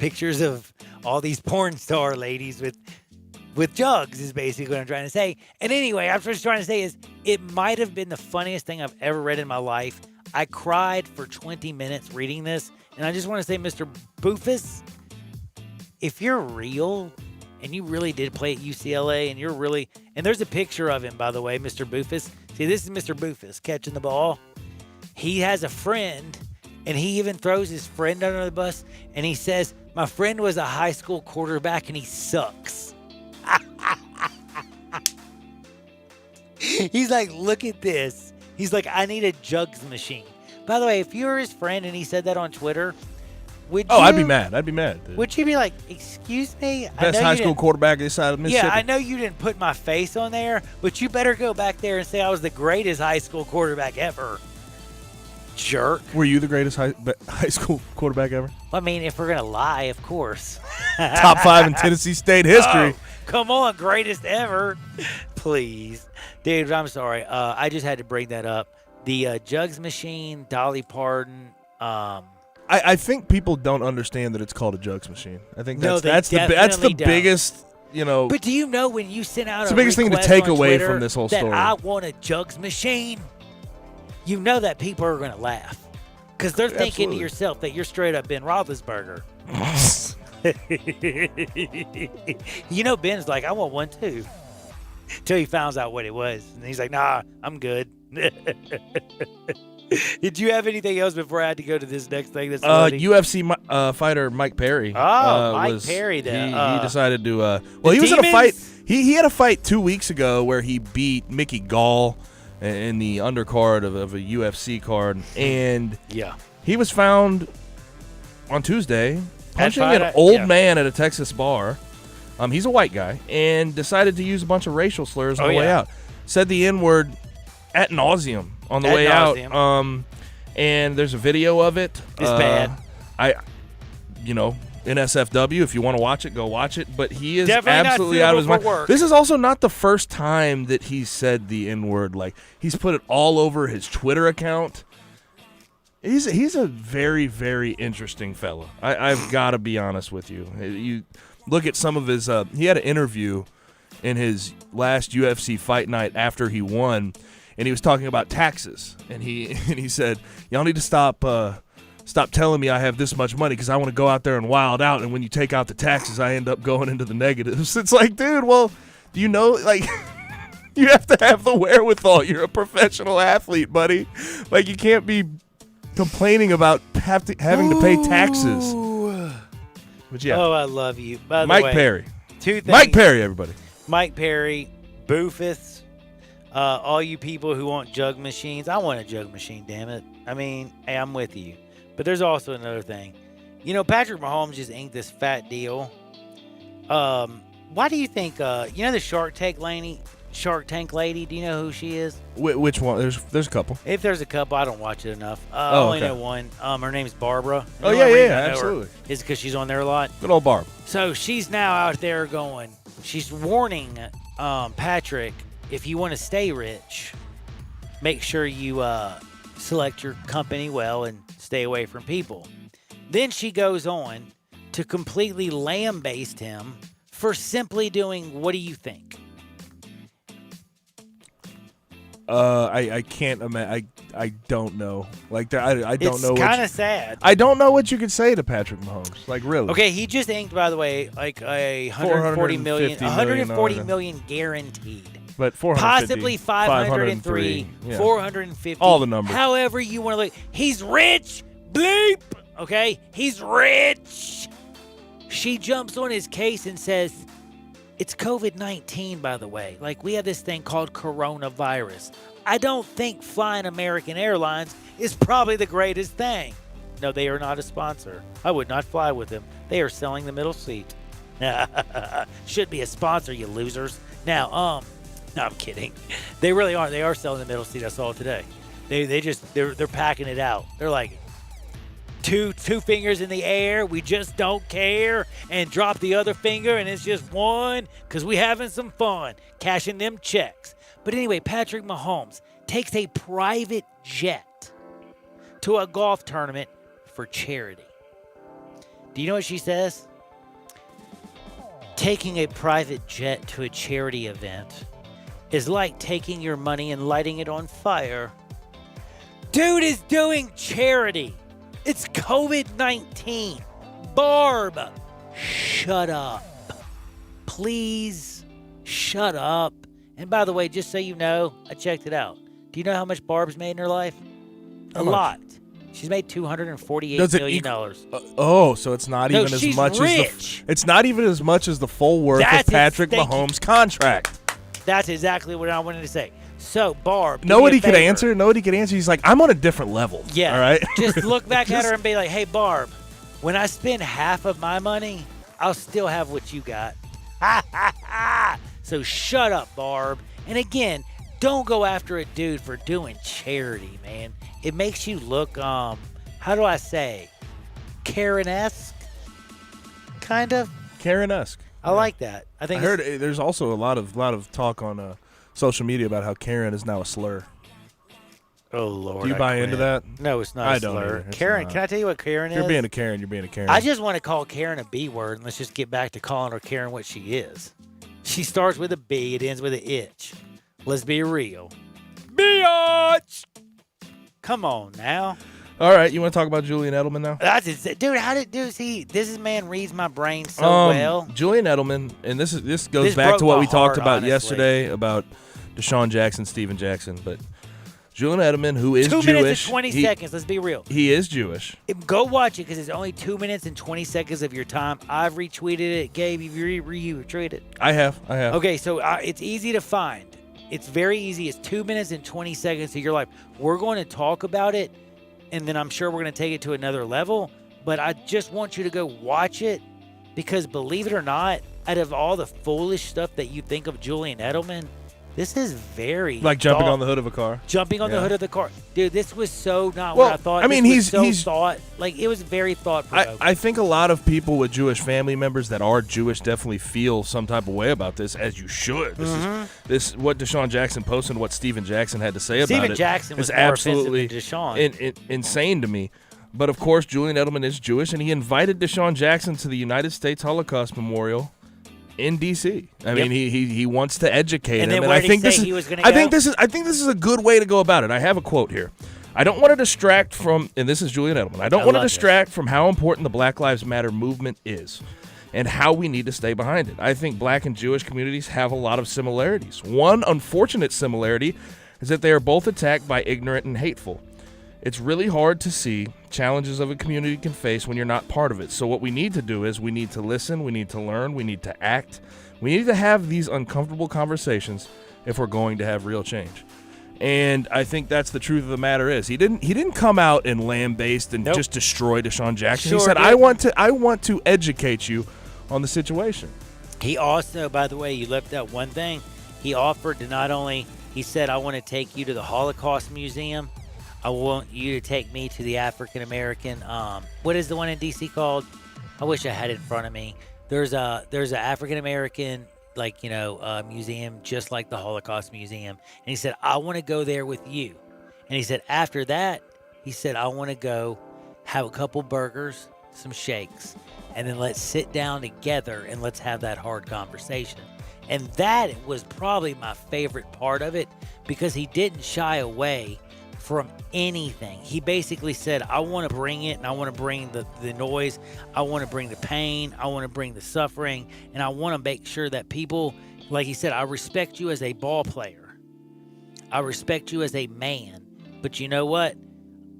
pictures of all these porn star ladies with jugs is basically what I'm trying to say. And anyway, I'm just trying to say is it might have been the funniest thing I've ever read in my life. I cried for 20 minutes reading this. And I just want to say, Mr. Boofus, if you're real and you really did play at UCLA and and there's a picture of him, by the way, Mr. Boofus. See, this is Mr. Boofus catching the ball. He has a friend and he even throws his friend under the bus and he says, my friend was a high school quarterback and he sucks. He's like, look at this. He's like, I need a jugs machine. By the way, if you were his friend and he said that on Twitter, would you? Oh, I'd be mad. I'd be mad. Dude. Would you be like, excuse me? Best high school quarterback this side of Mississippi. Yeah, I know you didn't put my face on there, but you better go back there and say I was the greatest high school quarterback ever. Jerk. Were you the greatest high school quarterback ever? Well, I mean, if we're going to lie, of course. Top 5 in Tennessee State history. Oh, come on, greatest ever. Please. Dude, I'm sorry. I just had to bring that up. The jugs machine, Dolly Parton. I think people don't understand that it's called a jugs machine. I think No, that's they the definitely don't. biggest, you know. But do you know when you send out It's a the biggest thing to request take on away Twitter from this whole that story. I want a jugs machine, you know that people are going to laugh. Because they're thinking Absolutely. to yourself that you're straight up Ben Roethlisberger. You know, Ben's like, I want one too. Till he finds out what it was. And he's like, nah, I'm good. Did you have anything else before I had to go to this next thing? That's funny? UFC fighter Mike Perry. Mike Perry. He decided to. Well, he was in a fight. He had a fight 2 weeks ago where he beat Mickey Gall in the undercard of a UFC card, and he was found on Tuesday punching an old man at a Texas bar. He's a white guy and decided to use a bunch of racial slurs on the way out. Said the N-word ad nauseum on the way out. And there's a video of it. It's bad. NSFW, if you want to watch it, go watch it. But he is Definitely absolutely not out of his suitable mind. for work. This is also not the first time that he's said the N-word. Like, he's put it all over his Twitter account. He's a very, very interesting fella. I've got to be honest with you. You look at some of his he had an interview in his last UFC fight night after he won, and he was talking about taxes. And he said, y'all need to stop telling me I have this much money because I want to go out there and wild out, and when you take out the taxes, I end up going into the negatives. It's like, dude, well, do you know, like, you have to have the wherewithal. You're a professional athlete, buddy. Like, you can't be complaining about having to pay taxes. But yeah. Oh, I love you. By the Mike way, Perry. Two things. Mike Perry, everybody. Mike Perry, Boofus, all you people who want jug machines. I want a jug machine, damn it. I mean, hey, I'm with you. But there's also another thing. You know, Patrick Mahomes just ain't this fat deal. Why do you think, the Shark Tank lady, do you know who she is? Which one? There's a couple. If there's a couple, I don't watch it enough. I Oh, only okay. know one. Her name's Barbara. Oh, The yeah, only yeah, reason I know her absolutely. is because she's on there a lot. Good old Barb. So she's now out there going, she's warning Patrick, if you want to stay rich, make sure you select your company well and stay away from people. Then she goes on to completely lambaste him for simply doing, what do you think? I can't imagine. I don't know. Like I don't know. It's kind of sad. I don't know what you could say to Patrick Mahomes. Like really. Okay, he just inked, by the way, like a 140 million guaranteed. But 450, possibly 503, 450. All the numbers. However you want to look. He's rich. Bleep. Okay, he's rich. She jumps on his case and says, it's COVID-19, by the way. Like, we have this thing called coronavirus. I don't think flying American Airlines is probably the greatest thing. No, they are not a sponsor. I would not fly with them. They are selling the middle seat. Should be a sponsor, you losers. Now, no, I'm kidding. They really are. They are selling the middle seat. I saw it today. They're packing it out. They're like, two fingers in the air. We just don't care. And drop the other finger, and it's just one because we having some fun cashing them checks. But anyway, Patrick Mahomes takes a private jet to a golf tournament for charity. Do you know what she says? Taking a private jet to a charity event is like taking your money and lighting it on fire. Dude is doing charity. It's COVID-19. Barb, shut up. Please shut up. And by the way, just so you know, I checked it out. Do you know how much Barb's made in her life? A lot. She's made $248 million. So it's not even as much rich. as it's not even as much as the full worth of Patrick Mahomes' contract. That's exactly what I wanted to say. So, Barb, nobody could answer. He's like, I'm on a different level. Yeah. All right. Just look back at her and be like, hey, Barb, when I spend half of my money, I'll still have what you got. So shut up, Barb. And again, don't go after a dude for doing charity, man. It makes you look, how do I say, Karen-esque, kind of. Karen-esque. I like that. I heard there's also a lot of talk on social media about how Karen is now a slur. Oh, Lord. Do you buy into that? No, it's not a slur. Karen, can I tell you what Karen is? You're being a Karen. You're being a Karen. I just want to call Karen a B word, and let's just get back to calling her Karen what she is. She starts with a B. It ends with an itch. Let's be real. Bitch! Come on now. All right, you want to talk about Julian Edelman now? That's it. Dude, see, this man reads my brain so well. Julian Edelman, and this goes back to what we talked about yesterday about Deshaun Jackson, Steven Jackson, but Julian Edelman, who is 2 Jewish. 2 minutes and 20 seconds, let's be real. He is Jewish. Go watch it because it's only 2 minutes and 20 seconds of your time. I've retweeted it. Gabe, you retweeted it? I have. Okay, so it's easy to find. It's very easy. It's 2 minutes and 20 seconds of your life. We're going to talk about it, and then I'm sure we're going to take it to another level. But I just want you to go watch it because, believe it or not, out of all the foolish stuff that you think of Julian Edelman, this is very like jumping on the hood of a car. Jumping on the hood of the car, dude. This was so not what I thought. I mean, he's thought like it was very thought provoking. I think a lot of people with Jewish family members that are Jewish definitely feel some type of way about this, as you should. This is what Deshaun Jackson posted, and what Steven Jackson had to say about it. Steven Jackson was is more absolutely offensive than Deshaun. Insane to me. But of course, Julian Edelman is Jewish, and he invited Deshaun Jackson to the United States Holocaust Memorial in D.C. I mean, he wants to educate him, and I think this is a good way to go about it. I have a quote here. I don't want to distract from, and this is Julian Edelman. I don't want to distract from how important the Black Lives Matter movement is, and how we need to stay behind it. I think Black and Jewish communities have a lot of similarities. One unfortunate similarity is that they are both attacked by ignorant and hateful. It's really hard to see challenges of a community can face when you're not part of it. So what we need to do is we need to listen, we need to learn, we need to act. We need to have these uncomfortable conversations if we're going to have real change. And I think that's the truth of the matter is he didn't come out and lambaste and just destroy Deshaun Jackson. He said, I want to educate you on the situation. He also, by the way, you left out one thing. He offered to not only, he said, I want to take you to the Holocaust Museum. I want you to take me to the African American. What is the one in D.C. called? I wish I had it in front of me. There's an African American museum just like the Holocaust Museum. And he said, I want to go there with you. And he said, after that, he said, I want to go have a couple burgers, some shakes, and then let's sit down together and let's have that hard conversation. And that was probably my favorite part of it, because he didn't shy away from anything. He basically said, I want to bring it, and I want to bring the noise. I want to bring the pain. I want to bring the suffering. And I want to make sure that people, like he said, I respect you as a ball player. I respect you as a man. But you know what?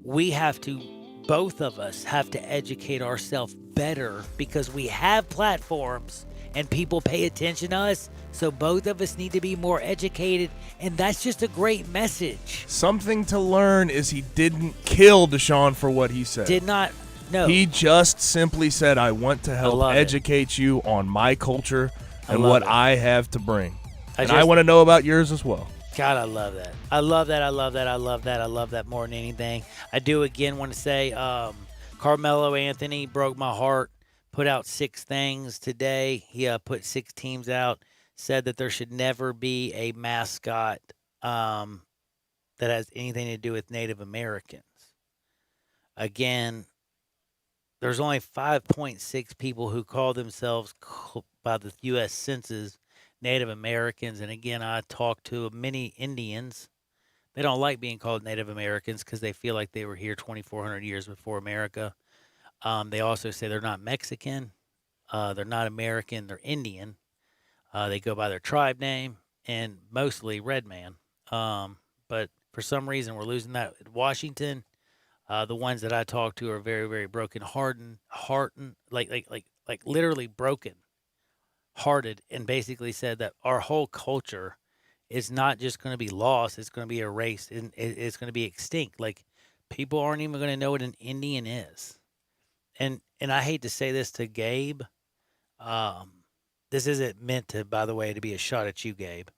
Both of us have to educate ourselves better, because we have platforms and people pay attention to us. So both of us need to be more educated, and that's just a great message. Something to learn is he didn't kill Deshaun for what he said. Did not, no. He just simply said, I want to help educate you on my culture and what I have to bring. I want to know about yours as well. God, I love that. I love that. I love that. I love that. I love that more than anything. I do again want to say Carmelo Anthony broke my heart. Put out 6 things today. He put 6 teams out. Said that there should never be a mascot that has anything to do with Native Americans. Again, there's only 5.6 people who call themselves by the U.S. Census Native Americans. And again, I talked to many Indians. They don't like being called Native Americans because they feel like they were here 2,400 years before America. They also say they're not Mexican. They're not American. They're Indian. They go by their tribe name, and mostly Red Man. But for some reason, we're losing that. Washington, the ones that I talk to are very, very broken hearted, like literally broken hearted, and basically said that our whole culture is not just going to be lost; it's going to be erased, and it's going to be extinct. Like, people aren't even going to know what an Indian is. And I hate to say this to Gabe. This isn't meant to, by the way, to be a shot at you, Gabe.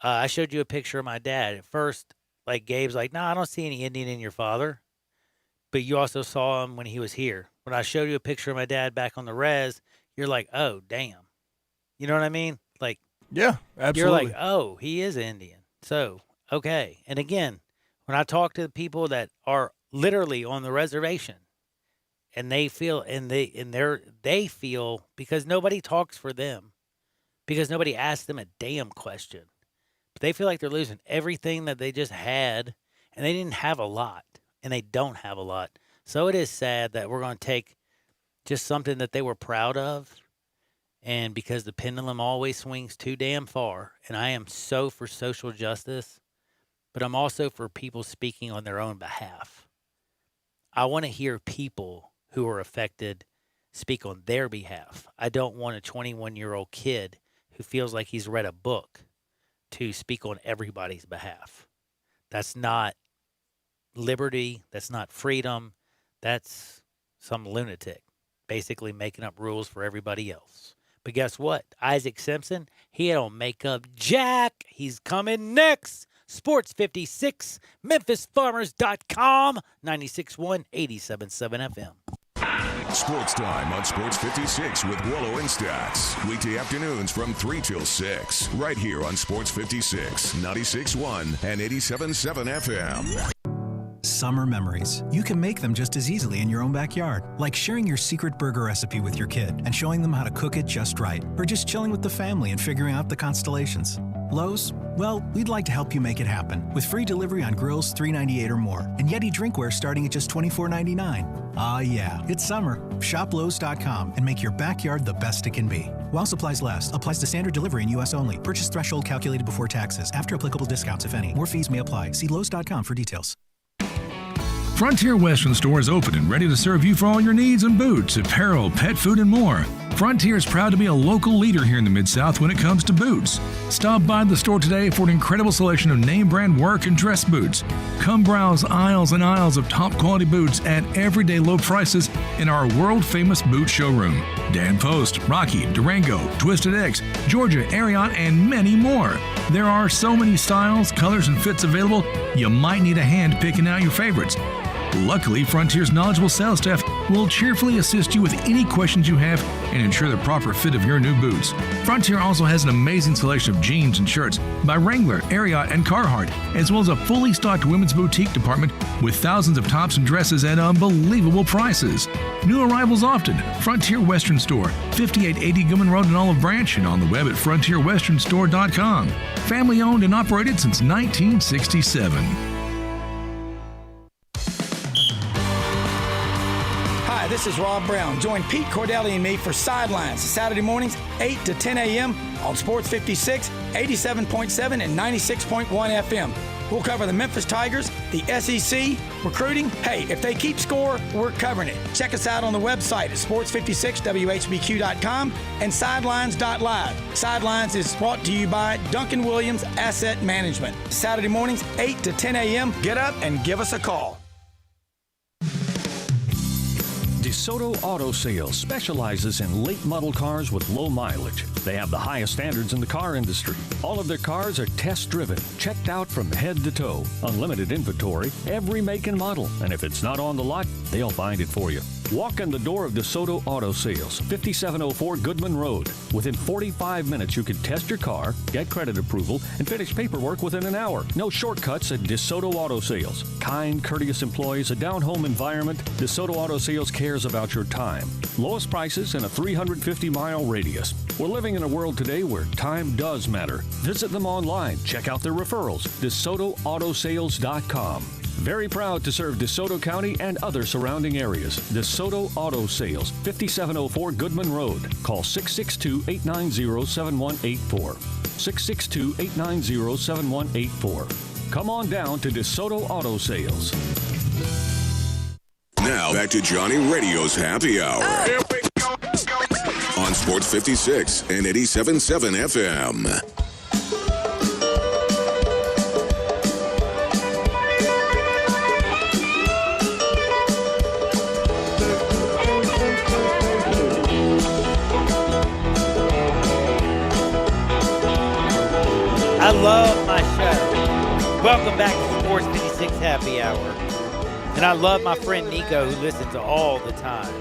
I showed you a picture of my dad. At first, like, Gabe's like, no, I don't see any Indian in your father. But you also saw him when he was here. When I showed you a picture of my dad back on the res, you're like, oh, damn. You know what I mean? Like, yeah, absolutely. You're like, oh, he is Indian. So, okay. And again, when I talk to the people that are literally on the reservation, and they feel, they feel, because nobody talks for them, because nobody asks them a damn question, but they feel like they're losing everything that they just had, and they didn't have a lot, and they don't have a lot. So it is sad that we're going to take just something that they were proud of, and because the pendulum always swings too damn far, and I am so for social justice, but I'm also for people speaking on their own behalf. I want to hear people who are affected speak on their behalf. I don't want a 21-year-old kid who feels like he's read a book to speak on everybody's behalf. That's not liberty. That's not freedom. That's some lunatic basically making up rules for everybody else. But guess what? Isaac Simpson, he don't make up jack. He's coming next. Sports 56, MemphisFarmers.com, 96.1, 87.7 FM. Sports Time on Sports 56 with Wallo and Stats. Weekday afternoons from 3 till 6. Right here on Sports 56, 96.1 and 87.7 FM. Summer memories. You can make them just as easily in your own backyard, like sharing your secret burger recipe with your kid and showing them how to cook it just right, or just chilling with the family and figuring out the constellations. Lowe's? Well, we'd like to help you make it happen with free delivery on grills $3.98 or more and Yeti drinkware starting at just $24.99. Ah, yeah, it's summer. Shop Lowe's.com and make your backyard the best it can be. While supplies last, applies to standard delivery in U.S. only. Purchase threshold calculated before taxes. After applicable discounts, if any. More fees may apply. See Lowe's.com for details. Frontier Western Store is open and ready to serve you for all your needs in boots, apparel, pet food, and more. Frontier is proud to be a local leader here in the Mid-South when it comes to boots. Stop by the store today for an incredible selection of name brand work and dress boots. Come browse aisles and aisles of top quality boots at everyday low prices in our world famous boot showroom. Dan Post, Rocky, Durango, Twisted X, Georgia, Ariat, and many more. There are so many styles, colors, and fits available, you might need a hand picking out your favorites. Luckily, Frontier's knowledgeable sales staff will cheerfully assist you with any questions you have and ensure the proper fit of your new boots. Frontier also has an amazing selection of jeans and shirts by Wrangler, Ariat, and Carhartt, as well as a fully stocked women's boutique department with thousands of tops and dresses at unbelievable prices. New arrivals often. Frontier Western Store, 5880 Goodman Road in Olive Branch, and on the web at frontierwesternstore.com. Family owned and operated since 1967. Hi, this is Rob Brown. Join Pete Cordelli and me for Sidelines Saturday mornings, 8 to 10 a.m. on Sports 56, 87.7, and 96.1 FM. We'll cover the Memphis Tigers, the SEC, recruiting. Hey, if they keep score, we're covering it. Check us out on the website at sports56whbq.com and sidelines.live. Sidelines is brought to you by Duncan Williams Asset Management. Saturday mornings, 8 to 10 a.m. Get up and give us a call. DeSoto Auto Sales specializes in late model cars with low mileage. They have the highest standards in the car industry. All of their cars are test driven, checked out from head to toe. Unlimited inventory, every make and model. And if it's not on the lot, they'll find it for you. Walk in the door of DeSoto Auto Sales, 5704 Goodman Road. Within 45 minutes, you can test your car, get credit approval, and finish paperwork within an hour. No shortcuts at DeSoto Auto Sales. Kind, courteous employees, a down-home environment. DeSoto Auto Sales cares about your time. Lowest prices in a 350-mile radius. We're living in a world today where time does matter. Visit them online. Check out their referrals. DeSotoAutosales.com. Very proud to serve DeSoto County and other surrounding areas. DeSoto Auto Sales, 5704 Goodman Road. Call 662-890-7184. 662-890-7184. Come on down to DeSoto Auto Sales. Now, back to Johnny Radio's Happy Hour. Here we go. On Sports 56 and 87.7 FM. I love my show. Welcome back to Sports 56 Happy Hour. And I love my friend Nico, who listens all the time.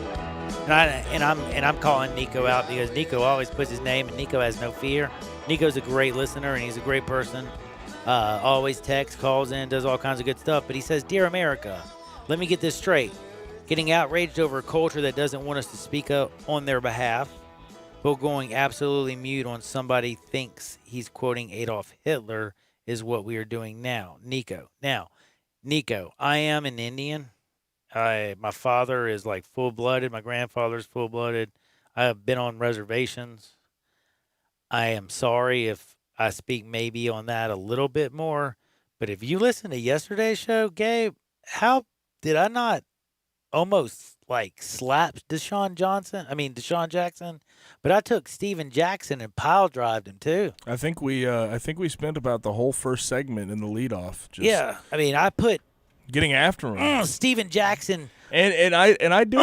And I'm calling Nico out because Nico always puts his name, and Nico has no fear. Nico's a great listener, and he's a great person. Always texts, calls in, does all kinds of good stuff. But he says, "Dear America, let me get this straight. Getting outraged over a culture that doesn't want us to speak up on their behalf, but going absolutely mute on somebody thinks he's quoting Adolf Hitler is what we are doing now." Nico. Now, Nico, I am an Indian. My father is like full-blooded. My grandfather's full-blooded. I have been on reservations. I am sorry if I speak maybe on that a little bit more. But if you listen to yesterday's show, Gabe, how did I not almost like slap Deshaun Jackson? But I took Steven Jackson and pile drived him too. I think we spent about the whole first segment in the leadoff. Yeah, I mean, I put getting after him. Steven Jackson, and I do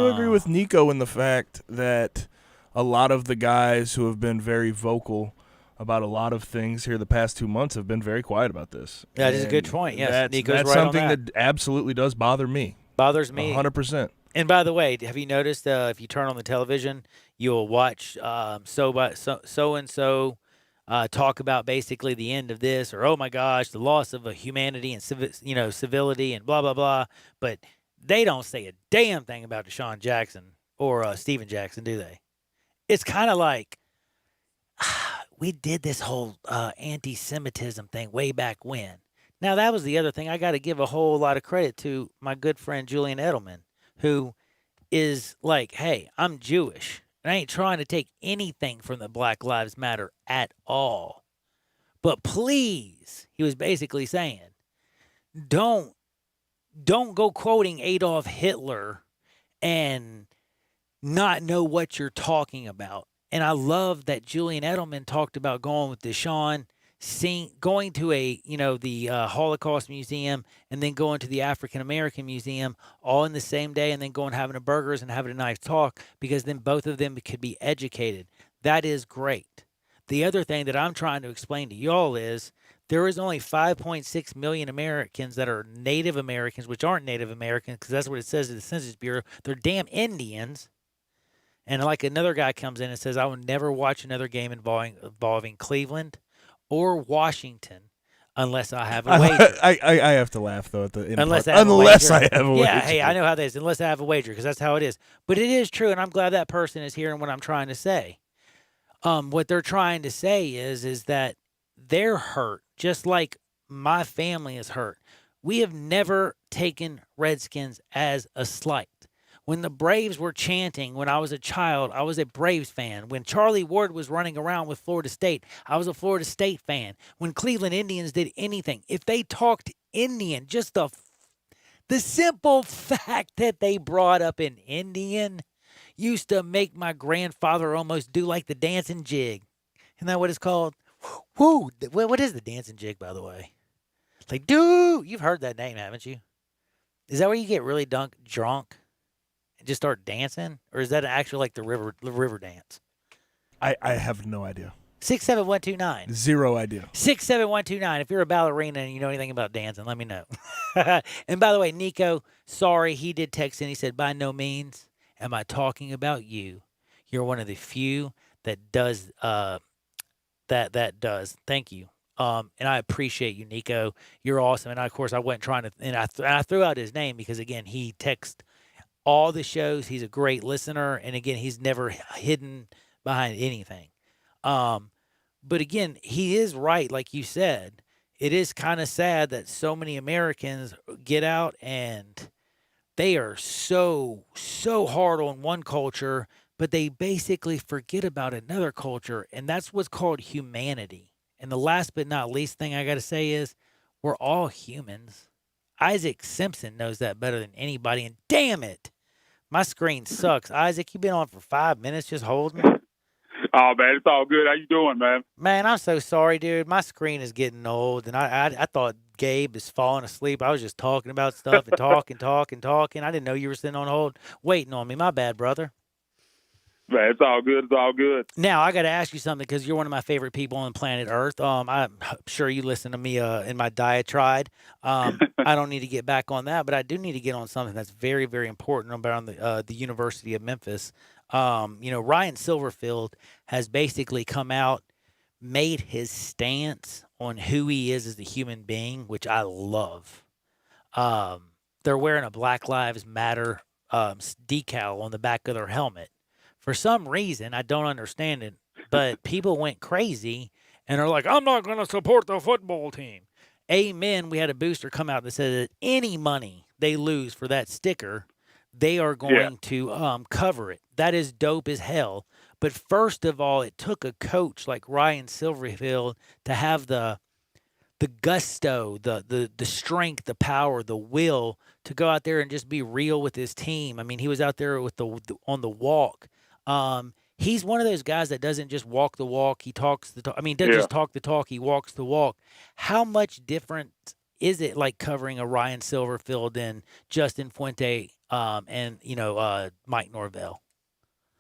agree with Nico in the fact that a lot of the guys who have been very vocal about a lot of things here the past 2 months have been very quiet about this. That is a good point. Yes, Nico's that's right something on that. that absolutely does bother me. Bothers me 100%. And by the way, have you noticed if you turn on the television, you'll watch so-and-so talk about basically the end of this, or, oh, my gosh, the loss of humanity and civility and blah, blah, blah. But they don't say a damn thing about Deshaun Jackson or Steven Jackson, do they? It's kind of like we did this whole anti-Semitism thing way back when. Now, that was the other thing. I got to give a whole lot of credit to my good friend Julian Edelman, who is like, hey, I'm Jewish. And I ain't trying to take anything from the Black Lives Matter at all. But please, he was basically saying, don't go quoting Adolf Hitler and not know what you're talking about. And I love that Julian Edelman talked about going with Deshaun, going to the Holocaust Museum, and then going to the African American Museum all in the same day, and then going having a burgers and having a nice talk, because then both of them could be educated. That is great. The other thing that I'm trying to explain to y'all is there is only 5.6 million Americans that are Native Americans, which aren't Native Americans, because that's what it says in the Census Bureau. They're damn Indians. And like another guy comes in and says, I will never watch another game involving Cleveland or Washington unless I have a wager. I have to laugh though at the Unless I have a wager. Yeah, hey, I know how that is. Unless I have a wager, because that's how it is. But it is true, and I'm glad that person is hearing what I'm trying to say. What they're trying to say is that they're hurt, just like my family is hurt. We have never taken Redskins as a slight. When the Braves were chanting when I was a child, I was a Braves fan. When Charlie Ward was running around with Florida State, I was a Florida State fan. When Cleveland Indians did anything, if they talked Indian, just the simple fact that they brought up an Indian used to make my grandfather almost do like the dancing jig. Isn't that what it's called? Woo! What is the dancing jig, by the way? Like, dude, you've heard that name, haven't you? Is that where you get really drunk and just start dancing? Or is that actually like the river dance? I have no idea. 67129. Zero idea. 67129. If you're a ballerina and you know anything about dancing, let me know. And by the way, Nico, sorry, he did text in. He said, by no means am I talking about you. You're one of the few that does that does. Thank you. And I appreciate you, Nico. You're awesome. And of course, I wasn't trying to, and I threw out his name because, again, he texts all the shows. He's a great listener. And again, he's never hidden behind anything. But again, he is right. Like you said, it is kind of sad that so many Americans get out and they are so hard on one culture, but they basically forget about another culture. And that's what's called humanity. And the last but not least thing I got to say is we're all humans. Isaac Simpson knows that better than anybody. And damn it, my screen sucks. Isaac, you've been on for 5 minutes just holding. Oh, man, it's all good. How you doing, man? Man, I'm so sorry, dude. My screen is getting old, and I thought Gabe is falling asleep. I was just talking about stuff and talking. I didn't know you were sitting on hold waiting on me. My bad, brother. Man, it's all good. It's all good. Now, I got to ask you something because you're one of my favorite people on planet Earth. I'm sure you listen to me in my diatribe. I don't need to get back on that, but I do need to get on something that's very, very important about the University of Memphis. Ryan Silverfield has basically come out, made his stance on who he is as a human being, which I love. They're wearing a Black Lives Matter decal on the back of their helmet. For some reason, I don't understand it, but people went crazy and are like, I'm not going to support the football team. Amen. We had a booster come out that said that any money they lose for that sticker, they are going to cover it. That is dope as hell. But first of all, it took a coach like Ryan Silverfield to have the gusto, the strength, the power, the will to go out there and just be real with his team. I mean, he was out there with on the walk. He's one of those guys that doesn't just walk the walk. He talks the talk. I mean, doesn't just talk the talk. He walks the walk. How much different is it like covering a Ryan Silverfield than Justin Fuente and Mike Norvell?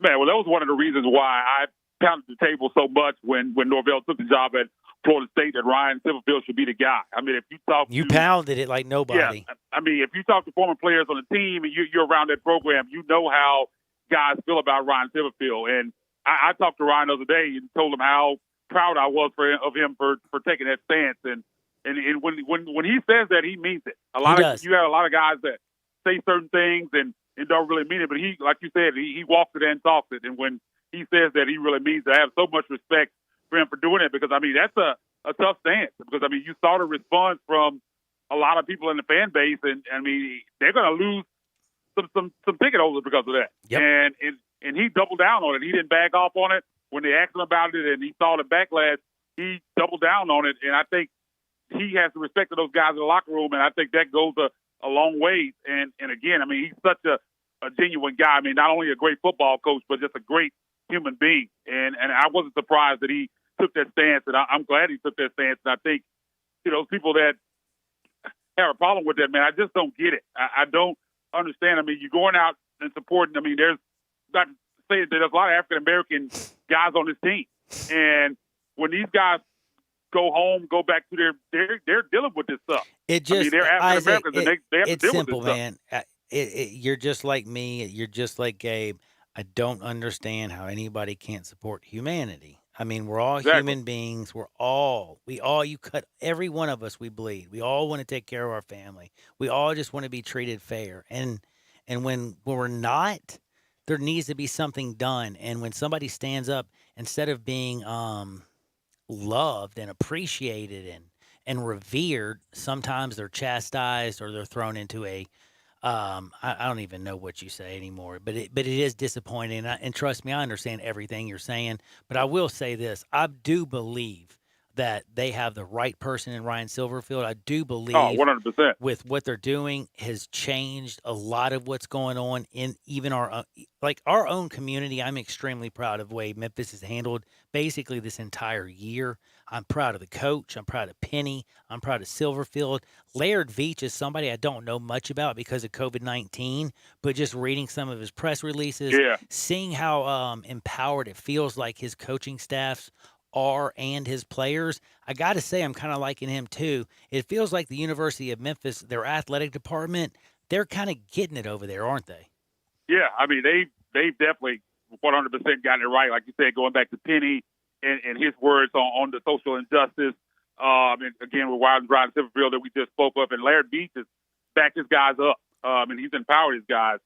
Man, well, that was one of the reasons why I pounded the table so much when Norvell took the job at Florida State that Ryan Silverfield should be the guy. I mean, if you talk You pounded it like nobody. Yeah, I mean, if you talk to former players on the team and you're around that program, you know how guys feel about Ryan Silverfield. And I talked to Ryan the other day and told him how proud I was of him for taking that stance. And when he says that, he means it. You have a lot of guys that say certain things and don't really mean it, but he, like you said, he walks it and talks it. And when he says that, he really means it. I have so much respect for him for doing it because, I mean, that's a tough stance because, I mean, you saw the response from a lot of people in the fan base, and I mean, they're going to lose some ticket holders because of that. Yep. And he doubled down on it. He didn't back off on it when they asked him about it, and he saw the backlash. He doubled down on it, and I think he has the respect of those guys in the locker room, and I think that goes a long way. And again, I mean, he's such a genuine guy. I mean, not only a great football coach, but just a great human being. And I wasn't surprised that he took that stance, and I'm glad he took that stance. And I think, people that have a problem with that, man, I just don't get it. I don't understand. I mean, you're going out and supporting. I mean, there's not to say that there's a lot of African-American guys on this team. And when these guys go home, go back to they're dealing with this stuff. They're African-Americans, and they have to deal with this man. Stuff. You're just like me. You're just like Gabe. I don't understand how anybody can't support humanity. I mean, we're all human beings. You cut every one of us, we bleed. We all want to take care of our family. We all just want to be treated fair. And when we're not, there needs to be something done. And when somebody stands up, instead of being loved and appreciated and revered, sometimes they're chastised or they're thrown into a I don't even know what you say anymore, but it is disappointing. And trust me, I understand everything you're saying. But I will say this: I do believe that they have the right person in Ryan Silverfield. I do believe 100%. with what they're doing has changed a lot of what's going on in even our own community. I'm extremely proud of the way Memphis has handled basically this entire year. I'm proud of the coach. I'm proud of Penny. I'm proud of Silverfield. Laird Veach is somebody I don't know much about because of COVID-19, but just reading some of his press releases, seeing how empowered it feels like his coaching staffs are and his players, I got to say I'm kind of liking him too. It feels like the University of Memphis, their athletic department, they're kind of getting it over there, aren't they? Yeah, I mean, they've definitely 100% gotten it right. Like you said, going back to Penny and his words on the social injustice. And again, with Ryan Silverfield that we just spoke of, and Laird Veach has backed his guys up, and he's empowered his guys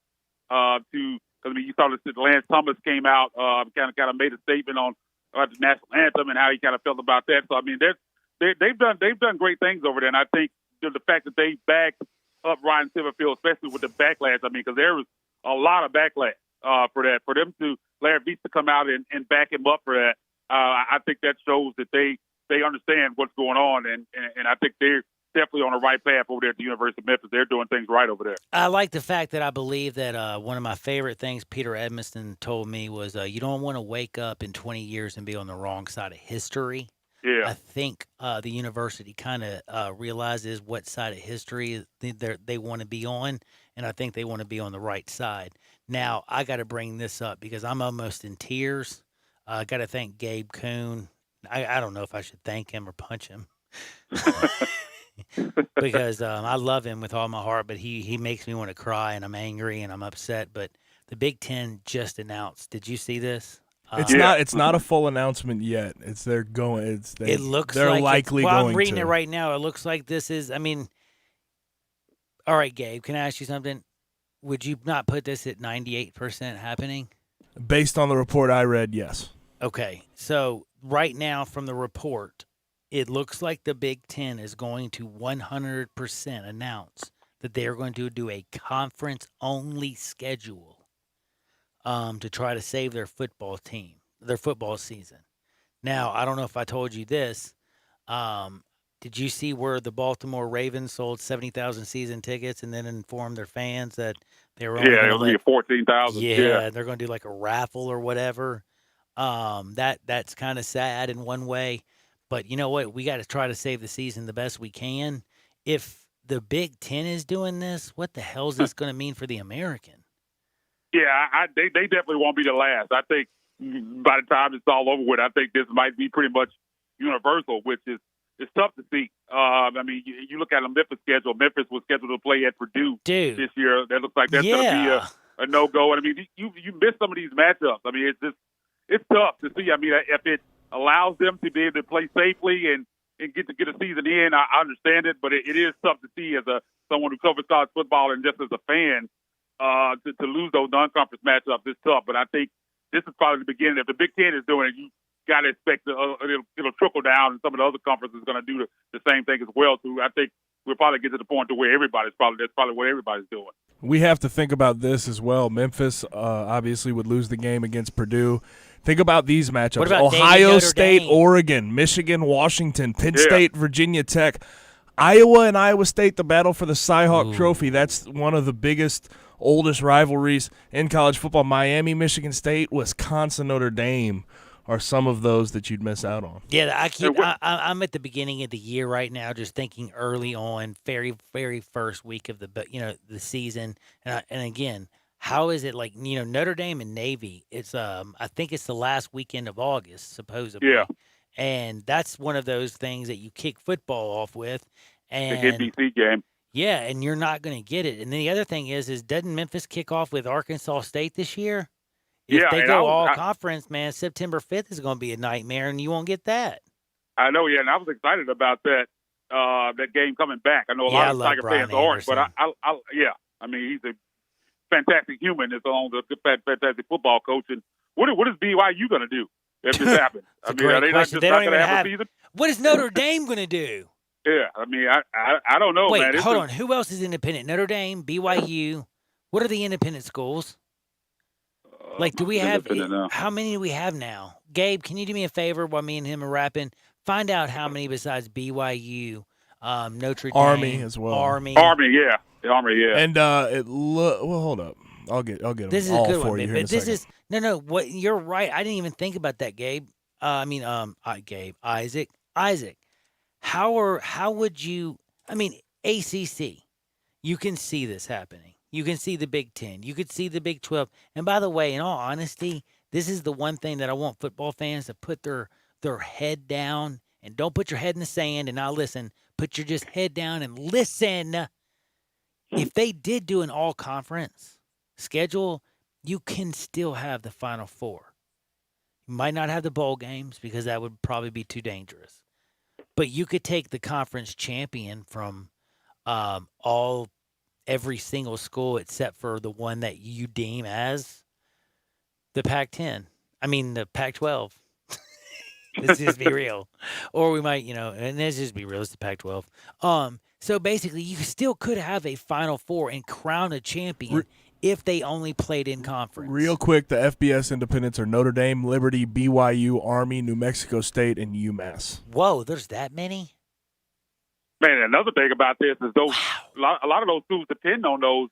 because I mean, you saw that Lance Thomas came out, kind of made a statement on the national anthem and how he kind of felt about that. So I mean, they've done great things over there, and I think the fact that they backed up Ryan Silverfield, especially with the backlash. I mean, because there was a lot of backlash for that. For them to Laird Veach to come out and back him up for that, I think that shows that they understand what's going on, and I think they're definitely on the right path over there at the University of Memphis. They're doing things right over there. I like the fact that I believe that one of my favorite things Peter Edmondson told me was you don't want to wake up in 20 years and be on the wrong side of history. Yeah. I think the university kind of realizes what side of history they want to be on, and I think they want to be on the right side. Now, I got to bring this up because I'm almost in tears. I got to thank Gabe Kuhn. I don't know if I should thank him or punch him. Because I love him with all my heart, but he makes me want to cry, and I'm angry and I'm upset. But the Big Ten just announced. Did you see this? It's not a full announcement yet. They're likely going to. I'm reading it right now. It looks like this is. I mean, all right, Gabe. Can I ask you something? Would you not put this at 98% happening? Based on the report I read, yes. Okay, so right now from the report, it looks like the Big Ten is going to 100% announce that they are going to do a conference-only schedule to try to save their football team, their football season. Now, I don't know if I told you this. Did you see where the Baltimore Ravens sold 70,000 season tickets and then informed their fans that they were only it was 14,000. Yeah, they're going to do like a raffle or whatever. That's kind of sad in one way. But you know what? We got to try to save the season the best we can. If the Big Ten is doing this, what the hell is this going to mean for the American? Yeah, they definitely won't be the last. I think by the time it's all over with, I think this might be pretty much universal, which is it's tough to see. I mean, you look at the Memphis schedule. Memphis was scheduled to play at Purdue this year. That looks like that's going to be a no-go. And I mean, you miss some of these matchups. I mean, it's tough to see. I mean, if it allows them to be able to play safely and get a season in, I understand it, but it is tough to see as someone who covers college football and just as a fan to lose those non-conference matchups. It's tough, but I think this is probably the beginning. If the Big Ten is doing it, you got to expect it'll trickle down, and some of the other conferences are going to do the same thing as well. Too, I think we'll probably get to the point to where that's probably what everybody's doing. We have to think about this as well. Memphis obviously would lose the game against Purdue. Think about these matchups. What about Ohio State, Dame? Oregon, Michigan, Washington, Penn State, Virginia Tech, Iowa and Iowa State, the battle for the Cy-Hawk Trophy. That's one of the biggest, oldest rivalries in college football. Miami, Michigan State, Wisconsin, Notre Dame are some of those that you'd miss out on. Yeah, I'm at the beginning of the year right now, just thinking early on, very, very first week of the season, and again, how is it like Notre Dame and Navy? It's I think it's the last weekend of August supposedly, and that's one of those things that you kick football off with, and the NBC game. Yeah, and you're not going to get it. And then the other thing is doesn't Memphis kick off with Arkansas State this year? If they go all conference, man, September 5th is going to be a nightmare, and you won't get that. I know, yeah, and I was excited about that game coming back. I know a lot of Tiger fans aren't, but I mean, he's a fantastic human. Is on the fantastic football coach. And what is BYU going to do if this happens? I mean, are they not just not going to have a season? What is Notre Dame going to do? Yeah, I mean, I don't know, man. Wait, hold on. Who else is independent? Notre Dame, BYU. What are the independent schools? Like, do we have – how many do we have now? Gabe, can you do me a favor while me and him are rapping? Find out how many besides BYU, Notre Dame. Army as well. Army, yeah. The Army, yeah. And, well, hold up. I'll get them this is all a good for one, you but here in a this second. is – no, what you're right. I didn't even think about that, Gabe. Isaac. How would you – I mean, ACC, you can see this happening. You can see the Big Ten. You could see the Big 12. And by the way, in all honesty, this is the one thing that I want football fans to put their head down and don't put your head in the sand and not listen. Put your just head down and listen. If they did do an all-conference schedule, you can still have the Final Four. You might not have the bowl games because that would probably be too dangerous. But you could take the conference champion from every single school except for the one that you deem as the Pac-10. I mean, the Pac-12. Let's just be real. Or we might, and let's just be real, it's the Pac-12. So basically, you still could have a Final Four and crown a champion if they only played in conference. Real quick, the FBS independents are Notre Dame, Liberty, BYU, Army, New Mexico State, and UMass. Whoa, there's that many? Man, another thing about this is a lot of those schools depend on those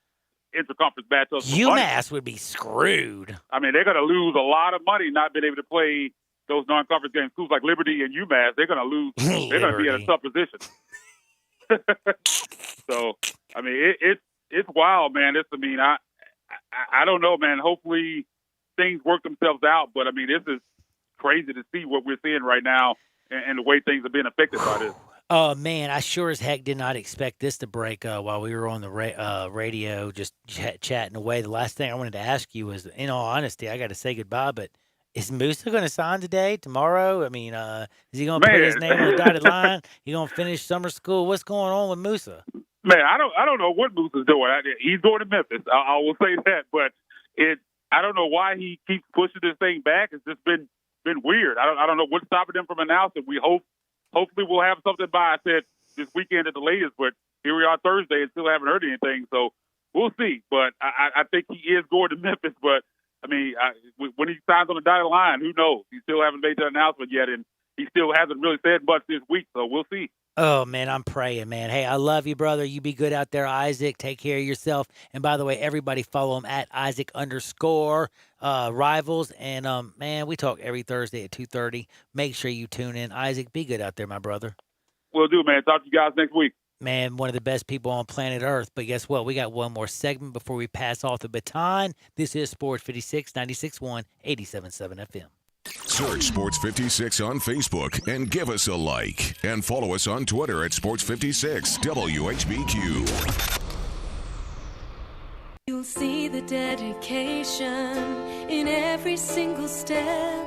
interconference matchups. UMass would be screwed. I mean, they're going to lose a lot of money not being able to play those non-conference games. Schools like Liberty and UMass, they're going to lose. They're going to be in a tough position. So, I mean, it's wild, man. I don't know, man. Hopefully things work themselves out. But, I mean, this is crazy to see what we're seeing right now and the way things are being affected by this. Oh, man, I sure as heck did not expect this to break while we were on the radio just chatting away. The last thing I wanted to ask you was, in all honesty, I got to say goodbye, but is Musa going to sign today, tomorrow? I mean, is he going to put his name on the dotted line? He going to finish summer school? What's going on with Musa? Man, I don't know what Musa's doing. He's going to Memphis. I will say that, but I don't know why he keeps pushing this thing back. It's just been weird. I don't know what's stopping him from announcing. Hopefully we'll have something by, I said, this weekend at the latest, but here we are Thursday and still haven't heard anything, so we'll see. But I think he is going to Memphis, but, I mean, when he signs on the dotted line, who knows? He still haven't made that announcement yet, and he still hasn't really said much this week, so we'll see. Oh, man, I'm praying, man. Hey, I love you, brother. You be good out there, Isaac. Take care of yourself. And by the way, everybody follow him at Isaac_Rivals. And, man, we talk every Thursday at 2:30. Make sure you tune in. Isaac, be good out there, my brother. Will do, man. Talk to you guys next week. Man, one of the best people on planet Earth. But guess what? We got one more segment before we pass off the baton. This is Sports 56, 96.1, 87.7 FM. Search Sports 56 on Facebook and give us a like. And follow us on Twitter at Sports 56 WHBQ. You'll see the dedication in every single step.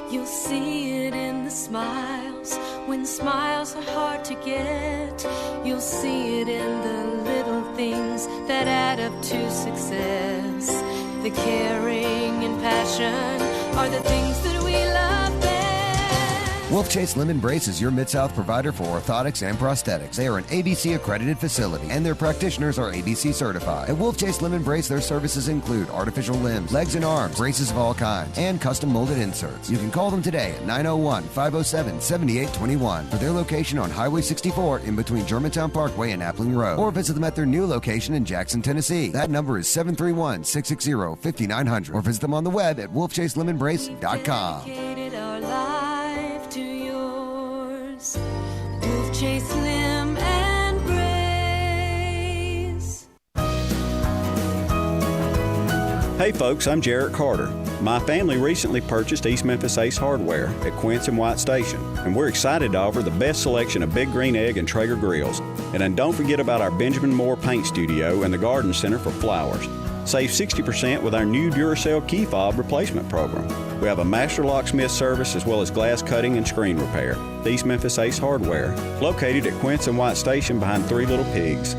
You'll see it in the smiles when smiles are hard to get. You'll see it in the little things that add up to success. The caring and passion are the things that we love best. Wolf Chase Limb Brace is your Mid-South provider for orthotics and prosthetics. They are an ABC accredited facility and their practitioners are ABC certified. At Wolf Chase Limb Brace, their services include artificial limbs, legs and arms, braces of all kinds, and custom molded inserts. You can call them today at 901-507-7821 for their location on Highway 64 in between Germantown Parkway and Appling Road, or visit them at their new location in Jackson, Tennessee. That number is 731-660-5900, or visit them on the web at wolfchaselimembrace.com. Our life to yours. Wolf Chase Limb and Brace. Hey folks, I'm Jarrett Carter. My family recently purchased East Memphis Ace Hardware at Quince and White Station, and we're excited to offer the best selection of Big Green Egg and Traeger grills. And then don't forget about our Benjamin Moore Paint Studio and the Garden Center for flowers. Save 60% with our new Duracell key fob replacement program. We have a master locksmith service as well as glass cutting and screen repair. East Memphis Ace Hardware, located at Quince and White Station behind Three Little Pigs.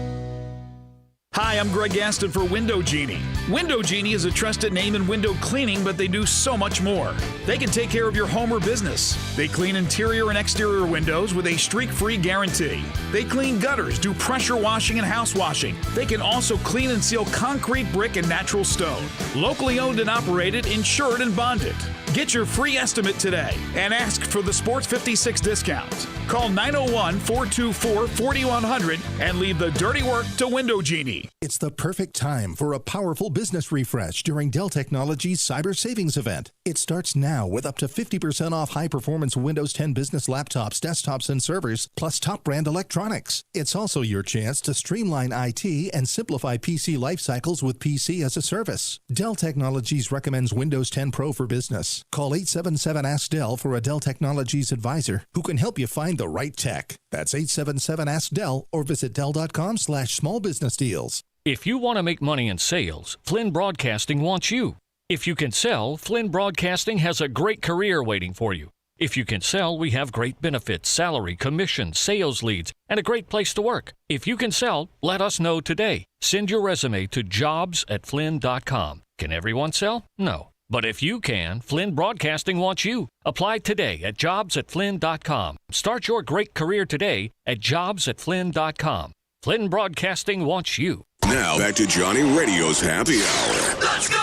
Hi, I'm Greg Gaston for Window Genie. Window Genie is a trusted name in window cleaning, but they do so much more. They can take care of your home or business. They clean interior and exterior windows with a streak-free guarantee. They clean gutters, do pressure washing and house washing. They can also clean and seal concrete, brick, and natural stone. Locally owned and operated, insured and bonded. Get your free estimate today and ask for the Sports 56 discount. Call 901-424-4100 and leave the dirty work to Window Genie. It's the perfect time for a powerful business refresh during Dell Technologies Cyber Savings Event. It starts now with up to 50% off high-performance Windows 10 business laptops, desktops, and servers, plus top brand electronics. It's also your chance to streamline IT and simplify PC life cycles with PC as a service. Dell Technologies recommends Windows 10 Pro for business. Call 877-ASK-DELL for a Dell Technologies advisor who can help you find the right tech. That's 877-ASK-DELL or visit Dell.com/smallbusinessdeals. If you want to make money in sales, Flynn Broadcasting wants you. If you can sell, Flynn Broadcasting has a great career waiting for you. If you can sell, we have great benefits, salary, commission, sales leads, and a great place to work. If you can sell, let us know today. Send your resume to jobs@flynn.com. Can everyone sell? No. But if you can, Flynn Broadcasting wants you. Apply today at jobs@flynn.com. Start your great career today at jobs@flynn.com. Flynn Broadcasting wants you. Now back to Johnny Radio's Happy Hour. Let's go!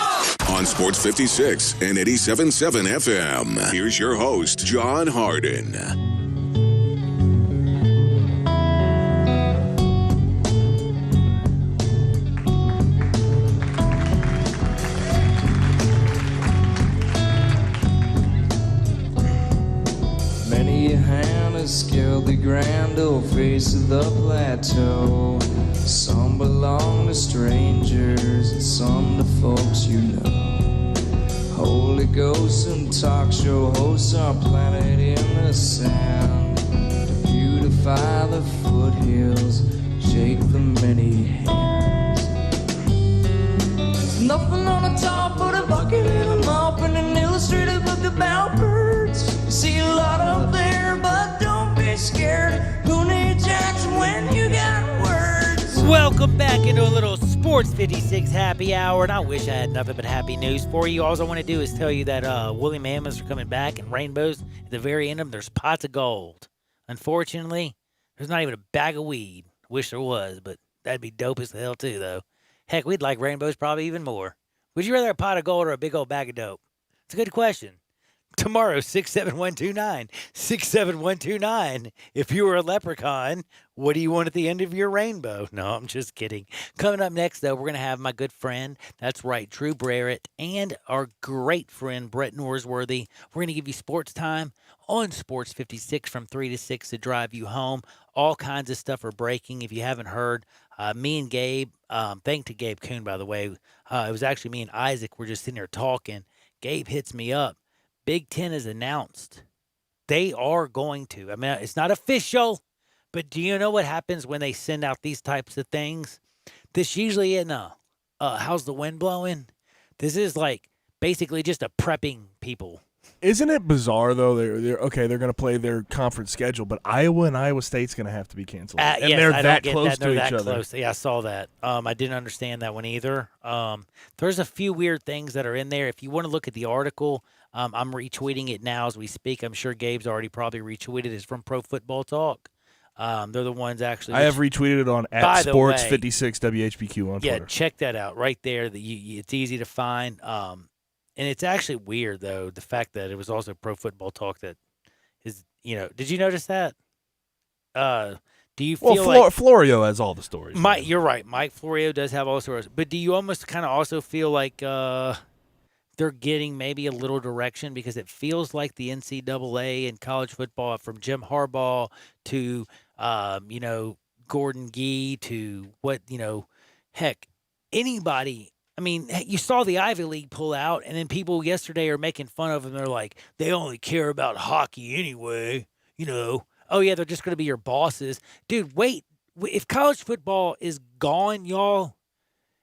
On Sports 56 and 87.7 FM. Here's your host, John Harden. Many a hand has scaled the grand old face of the plateau. Some belong to strangers and some to folks you know. Holy ghosts and talk show hosts are planted in the sand to beautify the foothills, shake the many hands. There's nothing on the top but a bucket and a mop and an illustrated book about birds. You see a lot up there, but don't be scared. Who needs Jackson when you got words? Welcome back into a little Sports 56 happy hour, and I wish I had nothing but happy news for you. All I want to do is tell you that woolly mammoths are coming back, and rainbows. At the very end of them, there's pots of gold. Unfortunately, there's not even a bag of weed. Wish there was, but that'd be dope as hell too, though. Heck, we'd like rainbows probably even more. Would you rather a pot of gold or a big old bag of dope? It's a good question. Tomorrow, 67129. 67129. If you were a leprechaun, what do you want at the end of your rainbow? No, I'm just kidding. Coming up next, though, we're going to have my good friend, that's right, Drew Barrett, and our great friend, Brett Norsworthy. We're going to give you sports time on Sports 56 from 3 to 6 to drive you home. All kinds of stuff are breaking. If you haven't heard, me and Gabe, thanks to Gabe Kuhn, by the way, it was actually me and Isaac. We're just sitting there talking. Gabe hits me up. Big Ten has announced they are going to. I mean, it's not official, but do you know what happens when they send out these types of things? This usually isn't how's the wind blowing? This is like basically just a prepping people. Isn't it bizarre though? They're going to play their conference schedule, but Iowa and Iowa State's going to have to be canceled, and yes, they're that close to each other. Close. Yeah, I saw that. I didn't understand that one either. There's a few weird things that are in there. If you want to look at the article, I'm retweeting it now as we speak. I'm sure Gabe's already probably retweeted it. It's from Pro Football Talk. They're the ones actually. I have retweeted it on @Sports56 WHBQ on Twitter. Yeah, check that out right there. It's easy to find. And it's actually weird, though, the fact that it was also Pro Football Talk that is, did you notice that? Do you feel like Florio has all the stories? You're right. Mike Florio does have all the stories. But do you almost kind of also feel like they're getting maybe a little direction? Because it feels like the NCAA and college football, from Jim Harbaugh to, Gordon Gee to heck, anybody. I mean, you saw the Ivy League pull out, and then people yesterday are making fun of them. They're like, they only care about hockey anyway. Oh, yeah, they're just going to be your bosses. Dude, wait. If college football is gone, y'all,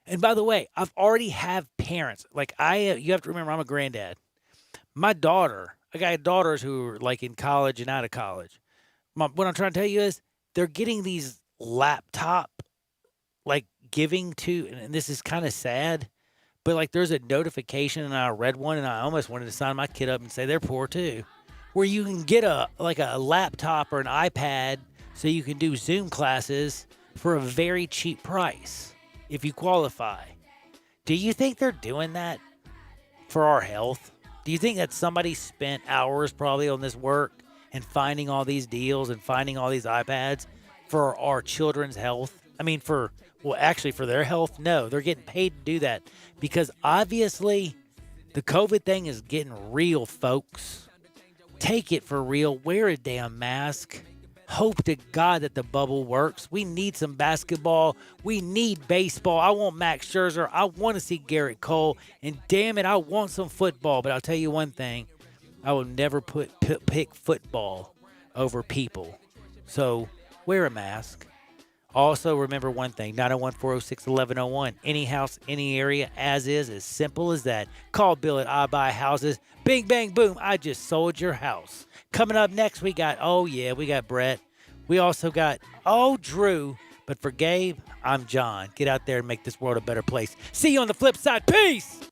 And by the way, I've already have parents. Like you have to remember, I'm a granddad. My daughter, I got daughters who are like in college and out of college. What I'm trying to tell you is they're getting these laptop, like giving to, and this is kind of sad, but like there's a notification and I read one and I almost wanted to sign my kid up and say they're poor too, where you can get a laptop or an iPad so you can do Zoom classes for a very cheap price if you qualify. Do you think they're doing that for our health? Do you think that somebody spent hours probably on this work and finding all these deals and finding all these iPads for our children's health? I mean, actually for their health? No, they're getting paid to do that because obviously the COVID thing is getting real, folks. Take it for real. Wear a damn mask. Hope to God that the bubble works. We need some basketball. We need baseball. I want Max Scherzer. I want to see Garrett Cole. And damn it, I want some football. But I'll tell you one thing. I will never pick football over people. So wear a mask. Also, remember one thing, 901-406-1101. Any house, any area, as simple as that. Call Bill at I Buy Houses. Bing, bang, boom, I just sold your house. Coming up next, we got Brett. We also got, Drew. But for Gabe, I'm John. Get out there and make this world a better place. See you on the flip side. Peace!